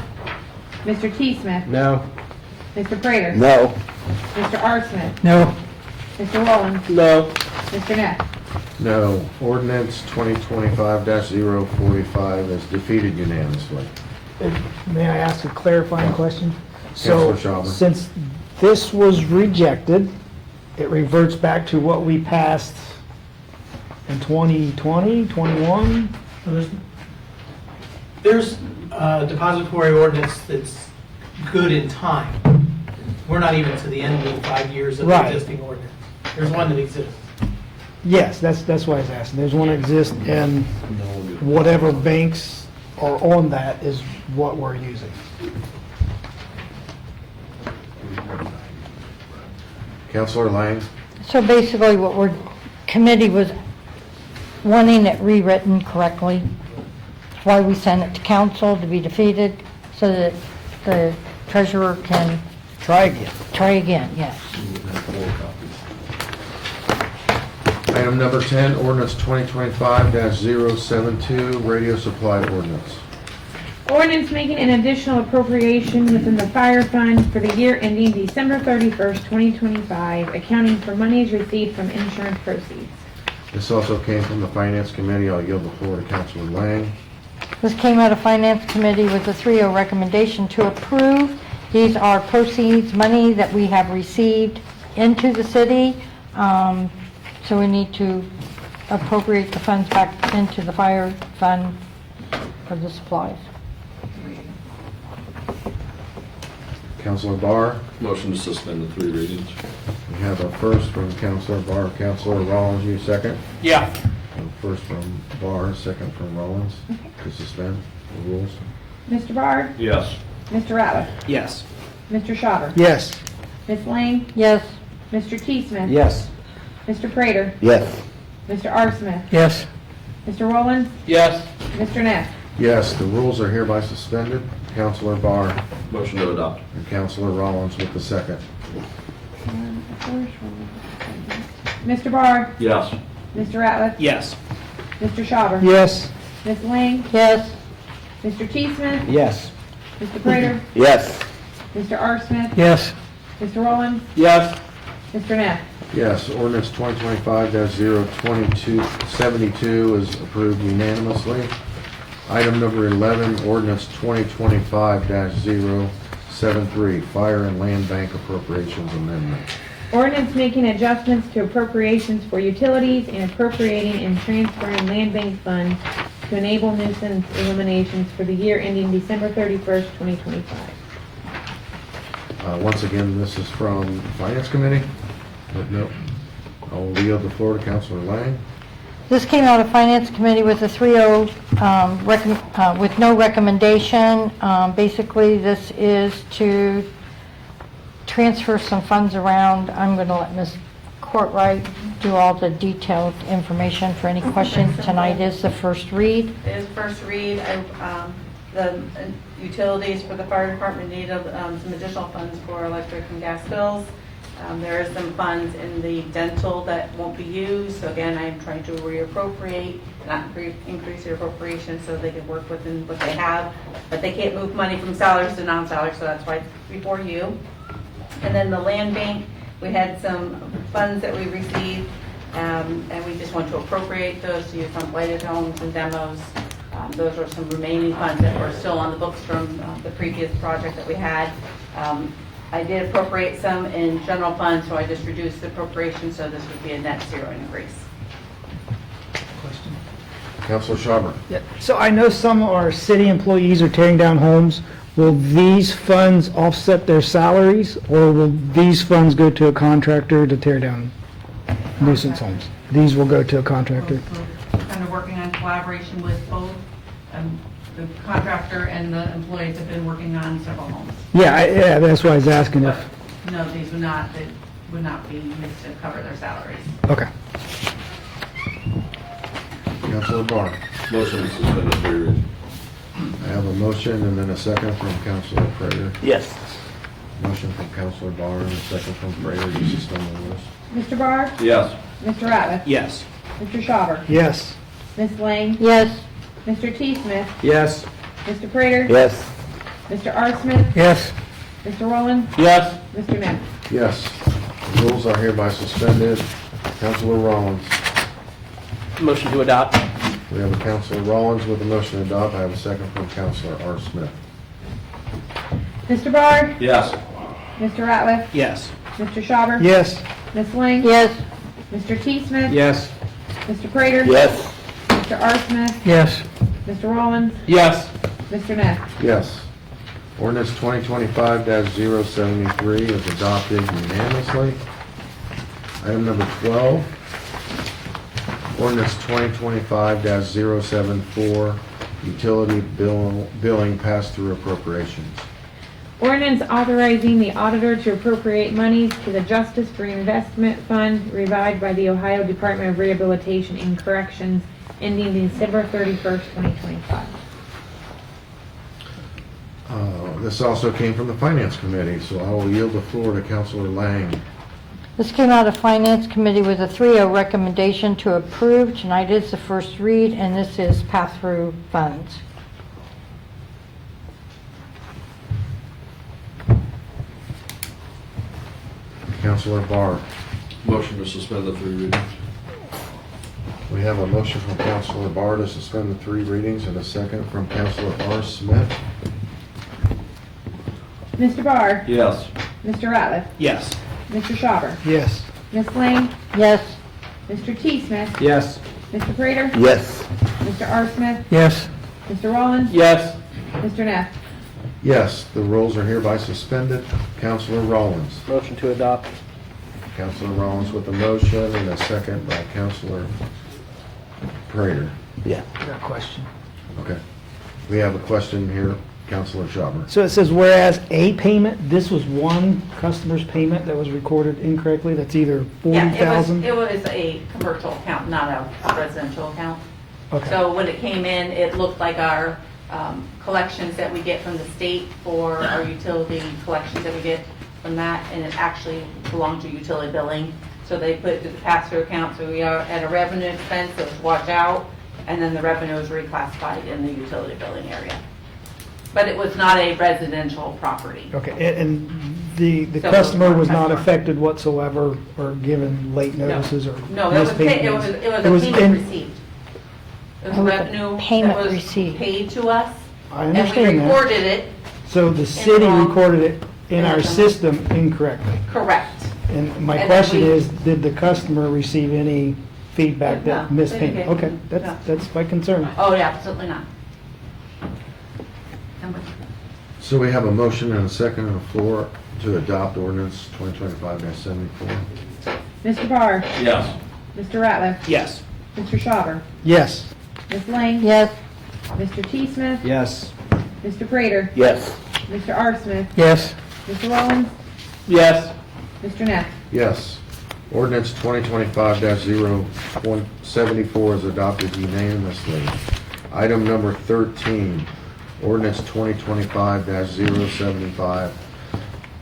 Mr. T. Smith? No. Mr. Prater? No. Mr. R. Smith? No. Mr. Rowland? No. Mr. Neff? No. Ordinance 2025-045 is defeated unanimously. May I ask a clarifying question? Councilor So, Schauber. since this was rejected, it reverts back to what we passed in 2020, 21? There's a depository ordinance that's good in time. We're not even to the end of the 5 years of the Right. existing ordinance. There's one that exists. Yes, that's why I was asking. There's one that exists, and whatever banks are on that is what we're using. Councilor Lang. So basically what committee was wanting it rewritten correctly. That's why we sent it to council to be defeated, so that the treasurer can Try again. try again, yes. Item number 10, ordinance 2025-072, radio supply ordinance. Ordinance making an additional appropriation within the fire fund for the year ending December 31st, 2025, accounting for monies received from insurance proceeds. This also came from the Finance Committee. I'll yield the floor to Councilor Lang. This came out of Finance Committee with a 3-0 recommendation to approve. These are proceeds, money that we have received into the city. So we need to appropriate the funds back into the fire fund for the supplies. Councilor Barr. Motion to suspend the 3 readings. We have a first from Councilor Barr. Councilor Rollins, you second? Yeah. First from Barr, second from Rollins to suspend the rules. Mr. Barr? Yes. Mr. Ratliff? Yes. Mr. Schauber? Yes. Ms. Lang? Yes. Mr. T. Smith? Yes. Mr. Prater? Yes. Mr. R. Smith? Yes. Mr. Rowland? Yes. Mr. Neff? Yes, the rules are hereby suspended. Councilor Barr Motion to adopt. and Councilor Rollins with the second. Mr. Barr? Yes. Mr. Ratliff? Yes. Mr. Schauber? Yes. Ms. Lang? Yes. Mr. T. Smith? Yes. Mr. Prater? Yes. Mr. R. Smith? Yes. Mr. Rowland? Yes. Mr. Neff? Yes, ordinance 2025-072 is approved unanimously. Item number 11, ordinance 2025-073, fire and land bank appropriations amendment. Ordinance making adjustments to appropriations for utilities and appropriating and transferring land bank funds to enable nuisance eliminations for the year ending December 31st, 2025. Once again, this is from Finance Committee. But no, I'll yield the floor to Councilor Lang. This came out of Finance Committee with a 3-0, with no recommendation. Basically, this is to transfer some funds around. I'm going to let Ms. Courtwright do all the detailed information for any questions. Tonight is the first read. It is first read. The utilities for the fire department need some additional funds for electric and gas bills. There are some funds in the dental that won't be used, so again, I'm trying to reappropriate, not increase the appropriation so they can work within what they have, but they can't move money from salaries to non-salaries, so that's why it's before you. And then the land bank, we had some funds that we received, and we just want to appropriate those to use on blighted homes and demos. Those are some remaining funds that were still on the books from the previous project that we had. I did appropriate some in general funds, so I just reduced the appropriation, so this would be a net zero increase. Counselor Schauber. Yeah. So I know some of our city employees are tearing down homes. Will these funds offset their salaries, or will these funds go to a contractor to tear down nuisance homes? These will go to a contractor. We're kind of working on collaboration with both. The contractor and the employees have been working on several homes. Yeah, that's why I was asking if. No, these would not be used to cover their salaries. Okay. Counselor Barr. Motion to suspend the 3 reading. I have a motion and then a second from Counselor Prater. Yes. Motion from Counselor Barr and a second from Prater to suspend the rules. Mr. Barr? Yes. Mr. Ratliff? Yes. Mr. Schauber? Yes. Ms. Lang? Yes. Mr. T. Smith? Yes. Mr. Prater? Yes. Mr. R. Smith? Yes. Mr. Rowland? Yes. Mr. Neff? Yes. The rules are hereby suspended. Counselor Rollins. Motion to adopt. We have a Counselor Rollins with a motion to adopt. I have a second from Counselor R. Smith. Mr. Barr? Yes. Mr. Ratliff? Yes. Mr. Schauber? Yes. Ms. Lang? Yes. Mr. T. Smith? Yes. Mr. Prater? Yes. Mr. R. Smith? Yes. Mr. Rowland? Yes. Mr. Neff? Yes. Ordinance 2025-073 is adopted unanimously. Item number 12, ordinance 2025-074, utility billing pass-through appropriations. Ordinance authorizing the auditor to appropriate monies to the Justice Reinvestment Fund revised by the Ohio Department of Rehabilitation and Corrections ending December 31st, 2025. This also came from the Finance Committee, so I will yield the floor to Counselor Lang. This came out of Finance Committee with a 3-0 recommendation to approve. Tonight is the first read, and this is pass-through funds. Counselor Barr. Motion to suspend the 3 readings. We have a motion from Counselor Barr to suspend the 3 readings and a second from Counselor R. Smith. Mr. Barr? Yes. Mr. Ratliff? Yes. Mr. Schauber? Yes. Ms. Lang? Yes. Mr. T. Smith? Yes. Mr. Prater? Yes. Mr. R. Smith? Yes. Mr. Rowland? Yes. Mr. Neff? Yes, the rules are hereby suspended. Counselor Rollins. Motion to adopt. Counselor Rollins with a motion and a second by Counselor Prater. Yeah. I got a question. Okay. We have a question here, Counselor Schauber. So it says whereas a payment, this was one customer's payment that was recorded incorrectly, that's either Yeah, 40,000? it was a commercial account, not a residential account. Okay. So when it came in, it looked like our collections that we get from the state for our utility collections that we get from that, and it actually belonged to utility billing. So they put it to the pass-through account, so we are at a revenue expense, so it's washed out, and then the revenue is reclassified in the utility billing area. But it was not a residential property. Okay, and the So customer was it was not customer. affected whatsoever or given late notices or No, it was, missed payments? it was a payment received. It was It was a revenue payment that was received. paid to us. I understand And we that. recorded it So the city wrong- recorded it in our in- system incorrectly? correct. And my And then question we- is, did the customer receive any feedback that No, missed they payment? didn't. Okay, No. that's my concern. Oh, yeah, absolutely not. So we have a motion and a second on the floor to adopt ordinance 2025-74. Mr. Barr? Yes. Mr. Ratliff? Yes. Mr. Schauber, Yes. Ms. Lang, Yes. Mr. T. Smith, Yes. Mr. Prater, Yes. Mr. R. Smith, Yes. Mr. Rollins, Yes. Mr. Neff. Yes. Ordinance 2025-074 is adopted unanimously. Item number 13, ordinance 2025-075,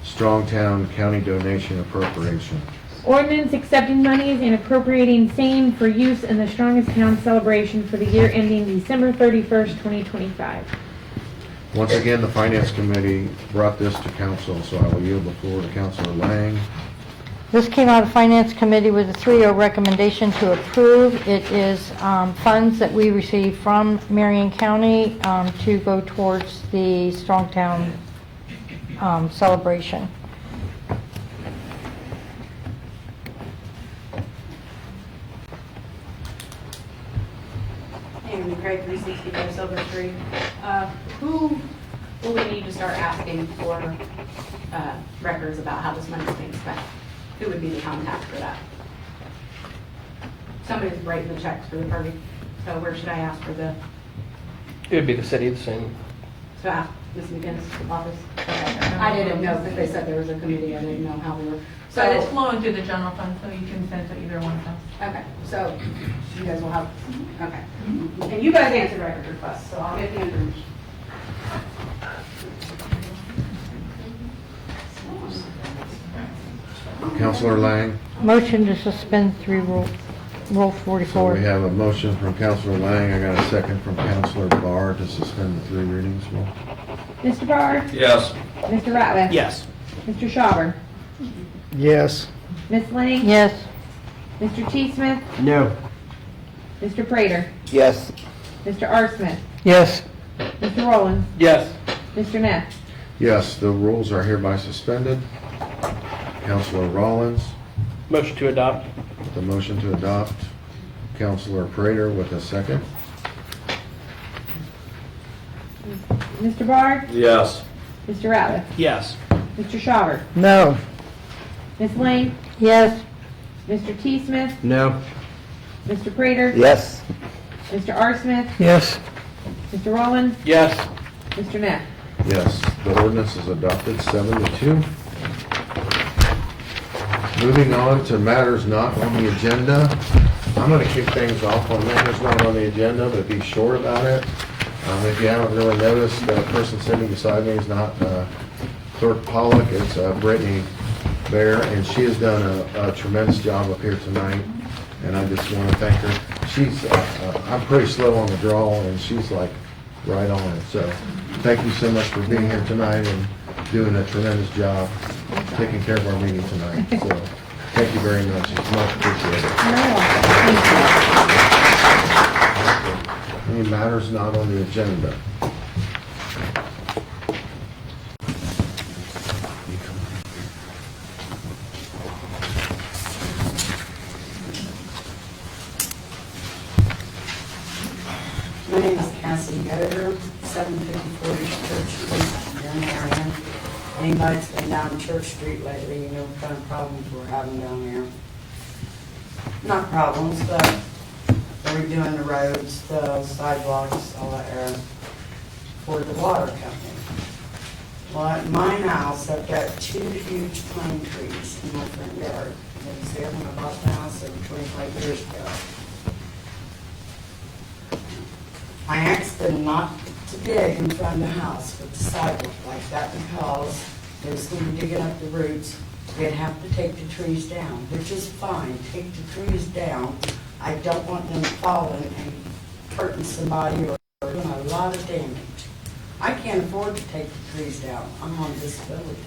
Strongtown County donation appropriation. Ordinance accepting monies and appropriating same for use in the Strongest Town celebration for the year ending December 31st, 2025. Once again, the Finance Committee brought this to council, so I will yield the floor to Councilor Lang. This came out of Finance Committee with a 3-0 recommendation to approve. It is funds that we received from Marion County to go towards the Strongtown celebration. And Craig 365 Silver Street. Who will we need to start asking for records about how this money is being spent? Who would be the contact for that? Somebody's writing the checks for the party, so where should I ask for the, It would be the city, the same. so ask Ms. McGinnis' office? Okay. I didn't know, because they said there was a committee, I didn't know how we were. But it's flowing through the general fund, so you can send to either one of them. Okay, so you guys will have, okay. And you guys answered record requests, so I'll get the information. Councilor Lang. Motion to suspend Rule So 44. we have a motion from Councilor Lang. I got a second from Councilor Barr to suspend the 3 readings. Well, Mr. Barr, Yes. Mr. Ratliff. Yes. Mr. Schauber, Yes. Ms. Lang, Yes. Mr. T. Smith, No. Mr. Prater, Yes. Mr. R. Smith, Yes. Mr. Rollins, Yes. Mr. Neff. yes, the rules are hereby suspended. Councilor Rollins Motion to adopt. with a motion to adopt. Councilor Prater with a second. Mr. Barr, Yes. Mr. Ratliff, Yes. Mr. Schauber, No. Ms. Lang, Yes. Mr. T. Smith, No. Mr. Prater, Yes. Mr. R. Smith, Yes. Mr. Rollins, Yes. Mr. Neff. Yes, the ordinance is adopted 7-2. Moving on to matters not on the agenda. I'm going to kick things off on matters not on the agenda, but be short about it. If you haven't really noticed, the person sitting beside me is not Clerk Pollock, it's Brittany Bear, and she has done a tremendous job up here tonight, and I just want to thank her. She's, I'm pretty slow on the draw, and she's like right on it. So thank you so much for being here tonight and doing a tremendous job taking care of our meeting tonight. So thank you very much. It's much appreciated. Any matters not on the agenda? My name is Cassie Goder, 754 East Church Street, here in Marion. Anybody that's been down Church Street lately, you know what kind of problems we're having down there. Not problems, but we're redoing the roads, the sidewalks, all that area for the water company. Well, at my house, I've got 2 huge pine trees in my front yard. I was there when I bought the house over 25 years ago. I asked them not to dig in front of the house with the sidewalk like that because they was going to be digging up the roots. They'd have to take the trees down, which is fine, take the trees down. I don't want them falling and hurting somebody or doing a lot of damage. I can't afford to take the trees down. I'm on disability.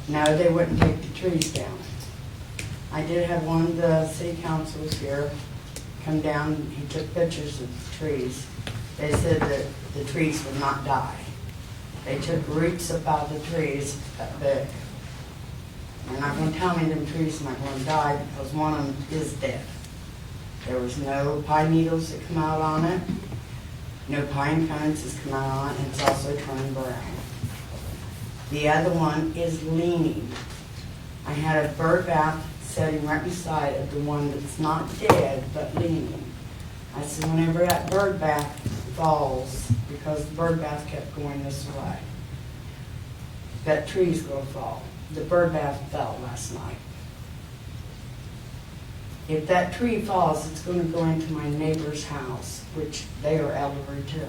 No, they wouldn't take the trees down. I did have one of the city councils here come down, he took pictures of the trees. They said that the trees would not die. They took roots up out of the trees that big. They're not going to tell me them trees are not going to die because one of them is dead. There was no pine needles that come out on it. No pine cones has come out on it, and it's also turning brown. The other one is leaning. I had a bird bath sitting right beside of the one that's not dead, but leaning. I said, whenever that bird bath falls, because the bird bath kept going this way, that tree's gonna fall. The bird bath fell last night. If that tree falls, it's gonna go into my neighbor's house, which they are elderly too.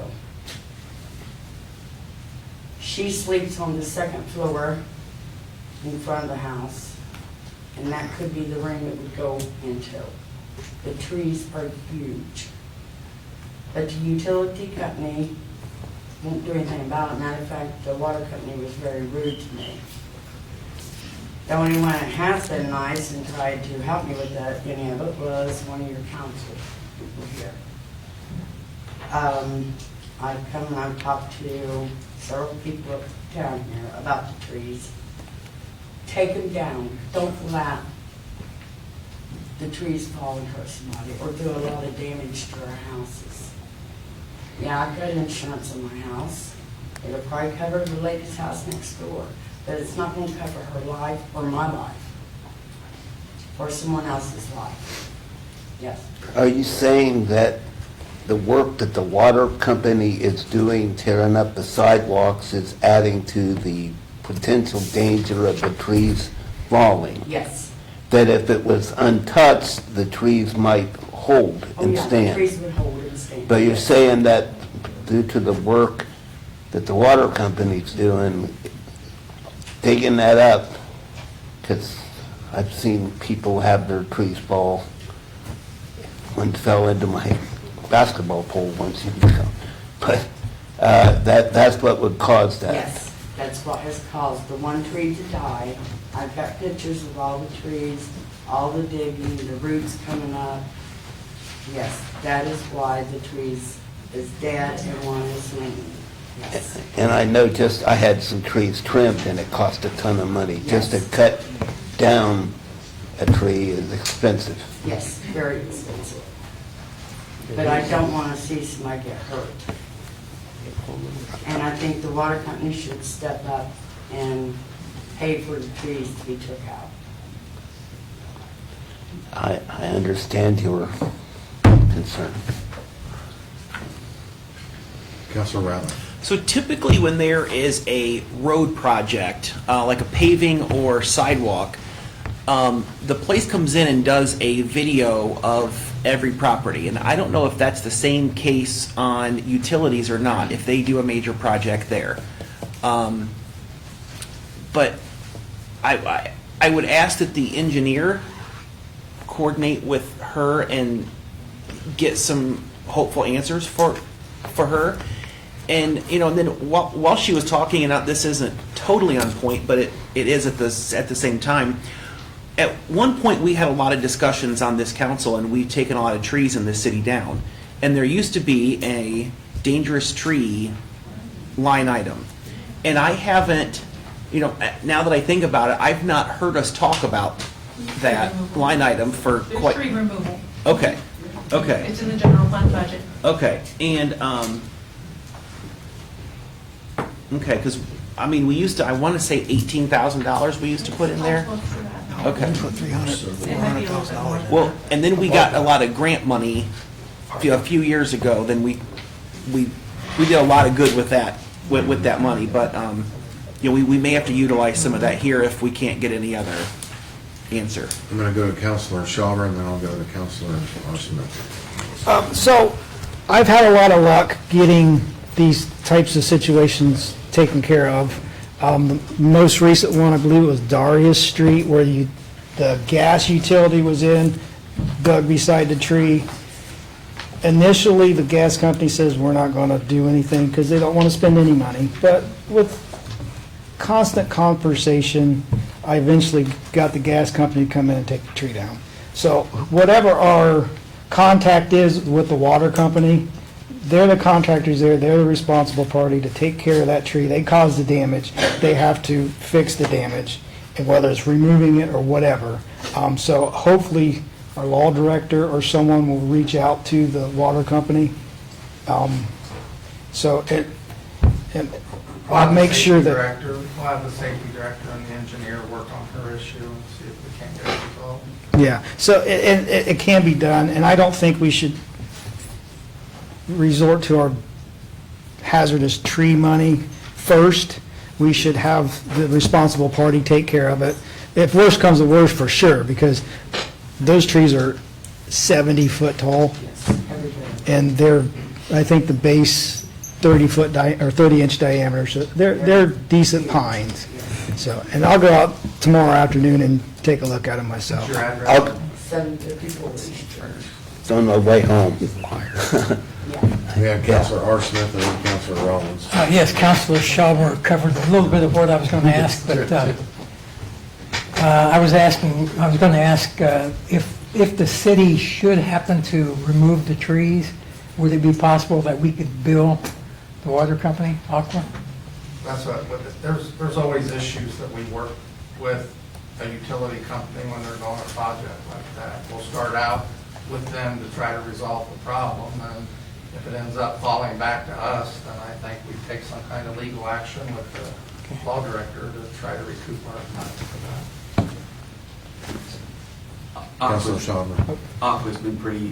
She sleeps on the second floor in front of the house, and that could be the ring it would go into. The trees are huge. But the utility company won't do anything about it. Matter of fact, the water company was very rude to me. The only one that has been nice and tried to help me with that, any of it, was one of your council people here. I've come and I've talked to several people up down here about the trees. Take them down. Don't let the trees fall and hurt somebody or do a lot of damage to our houses. Yeah, I've got insurance on my house. It'll probably cover the lady's house next door, but it's not going to cover her life or my life or someone else's life. Yes. Are you saying that the work that the water company is doing, tearing up the sidewalks, is adding to the potential danger of the trees falling? Yes. That if it was untouched, the trees might hold and The stand? trees would hold and stand. But you're saying that due to the work that the water company's doing, digging that up, because I've seen people have their trees fall. One fell into my basketball pole once, but that's what would cause that. Yes, that's what has caused the one tree to die. I've got pictures of all the trees, all the digging, the roots coming up. Yes, that is why the trees is dead and one is leaning. Yes. And I know I had some trees trimmed and it cost a ton of money. Just to cut down a tree is expensive. Yes, very expensive. But I don't want to see somebody get hurt. And I think the water company should step up and pay for the trees to be took out. I understand your concern. Councilor Ratliff. So typically when there is a road project, like a paving or sidewalk, the place comes in and does a video of every property. And I don't know if that's the same case on utilities or not, if they do a major project there. But I would ask that the engineer coordinate with her and get some hopeful answers for her. And then while she was talking, and this isn't totally on point, but it is at the same time. At one point, we had a lot of discussions on this council, and we've taken a lot of trees in this city down. And there used to be a dangerous tree line item, and I haven't. Now that I think about it, I've not heard us talk about that line item for There's quite. tree removal. Okay. It's in the general fund budget. Okay, and, because, we used to, I want to say $18,000 we used to put in there. Okay. Well, and then we got a lot of grant money a few years ago, then we did a lot of good with that, with that money, but, we may have to utilize some of that here if we can't get any other answer. I'm going to go to Councilor Shaver, and then I'll go to Councilor Arsenault. So I've had a lot of luck getting these types of situations taken care of. The most recent one, I believe it was Darius Street, where the gas utility was dug beside the tree. Initially, the gas company says we're not going to do anything because they don't want to spend any money. But with constant conversation, I eventually got the gas company to come in and take the tree down. So whatever our contact is with the water company, they're the contractors there, they're the responsible party to take care of that tree. They caused the damage, they have to fix the damage, and whether it's removing it or whatever. So hopefully our law director or someone will reach out to the water company. I'll make sure that. We'll have the safety director and the engineer work on her issue and see if we can't get it resolved. Yeah, so it can be done, and I don't think we should resort to our hazardous tree money first. We should have the responsible party take care of it. If worse comes to worse, for sure, because those trees are 70 foot tall, and they're, I think the base 30-foot or 30-inch diameter, so they're decent pines. So, and I'll go out tomorrow afternoon and take a look at them myself. I'll- 754 It's on my way home. We have Counselor R. Smith and then Counselor Rollins. Yes, Councilor Schauber covered a little bit of what I was going to ask, but I was going to ask if the city should happen to remove the trees, would it be possible that we could bill the water company, Aqua? That's there's always issues that we work with a utility company when they're doing a project like that. We'll start out with them to try to resolve the problem, and if it ends up falling back to us, then I think we take some kind of legal action with the law director to try to recoup our money for that. Counselor Schauber. Aqua's been pretty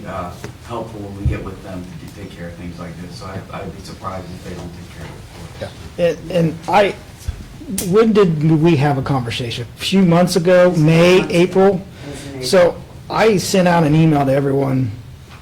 helpful when we get with them to take care of things like this, so I'd be surprised if they don't take care of it for us. When did we have a conversation? A few months ago, May, April? So I sent out an email to everyone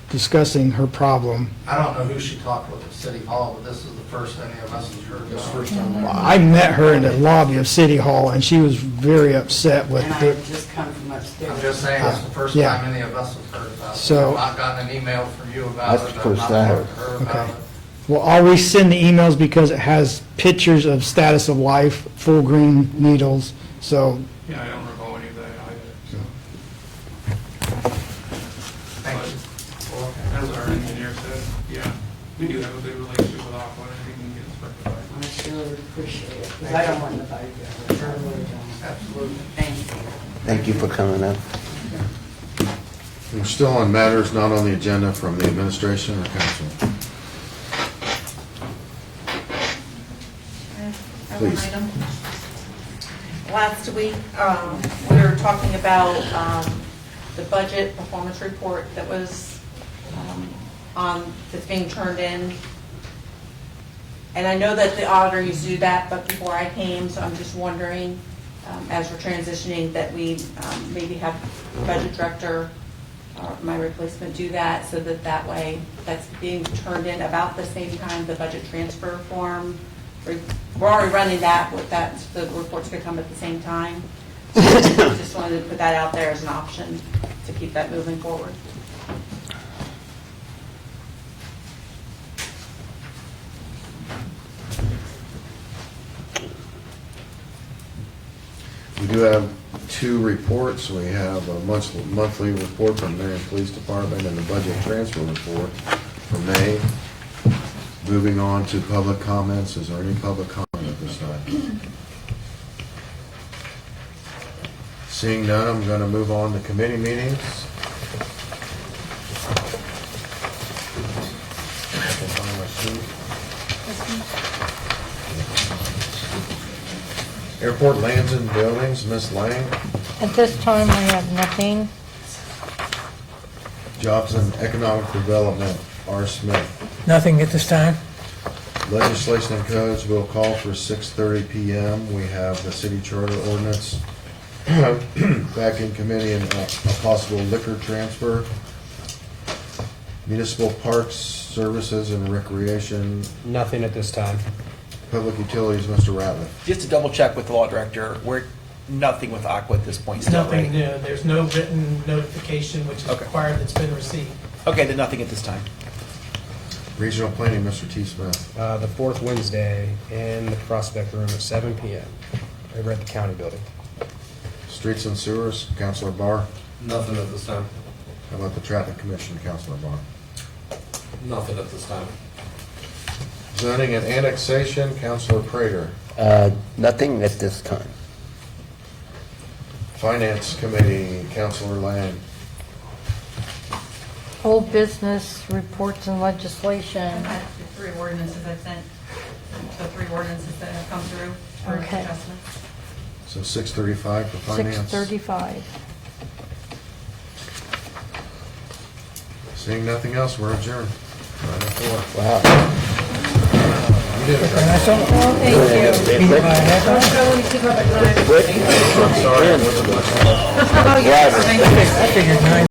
discussing her problem. I don't know who she talked with at City Hall, but this is the first any of us has heard This about. first time. I met her in the lobby of City Hall, and she was very upset with And I it. had just come from upstairs. I'm just saying, it's the first Yeah. time any of us have heard about it. So- I've not gotten an email from you about That's it. the I've first not I talked to her about Okay. it. Well, I'll resend the emails because it has pictures of status of life, full green needles, so. Yeah, I don't recall any of that either, so. Thank you. Well, as our engineer said, yeah, we do have a good relationship with Aqua, and we can get it rectified. I sure would appreciate it, because I don't want the fight. I really don't. Absolutely. Thank you. Thank you for coming up. We're still on matters not on the agenda from the administration or council. I have one Please. item. Last week, we were talking about the budget performance report that was that's being turned in. And I know that the auditor used to do that, but before I came, so I'm just wondering, as we're transitioning, that we maybe have the budget director or my replacement do that, so that way that's being turned in about the same time the budget transfer form. We're already running that with that, so the report's gonna come at the same time. So just wanted to put that out there as an option to keep that moving forward. We do have two reports. We have a monthly report from Marion Police Department and the budget transfer report for May. Moving on to public comments. Is there any public comment at this time? Seeing none, I'm going to move on to committee meetings. Airport lands and buildings, Ms. Lang. At this time, we have nothing. Jobs and Economic Development, R. Smith. Nothing at this time? Legislation and codes, we'll call for 6:30 PM. We have the city charter ordinance back in committee and a possible liquor transfer. Municipal parks, services, and recreation. Nothing at this time. Public utilities, Mr. Ratliff. Just to double check with the law director, we're nothing with Aqua at this point still, Nothing right? new. There's no written notification which is required that's been received. Okay, then nothing at this time. Regional planning, Mr. T. Smith. The fourth Wednesday in the Prospect Room at 7 PM, over at the county building. Streets and sewers, Councilor Barr. Nothing at this time. How about the traffic commission, Councilor Barr? Nothing at this time. Zoning and annexation, Councilor Prater. Nothing at this time. Finance committee, Councilor Lang. Old business, reports and legislation. I've had the 3 ordinances I've sent, the 3 ordinances that have come through for Okay. adjustments. So 6:35 for finance. 6:35. Seeing nothing else, we're adjourned. 9:04. Wow. You did it, Greg. Thank you. I'm sorry, I wasn't listening. I figured 9.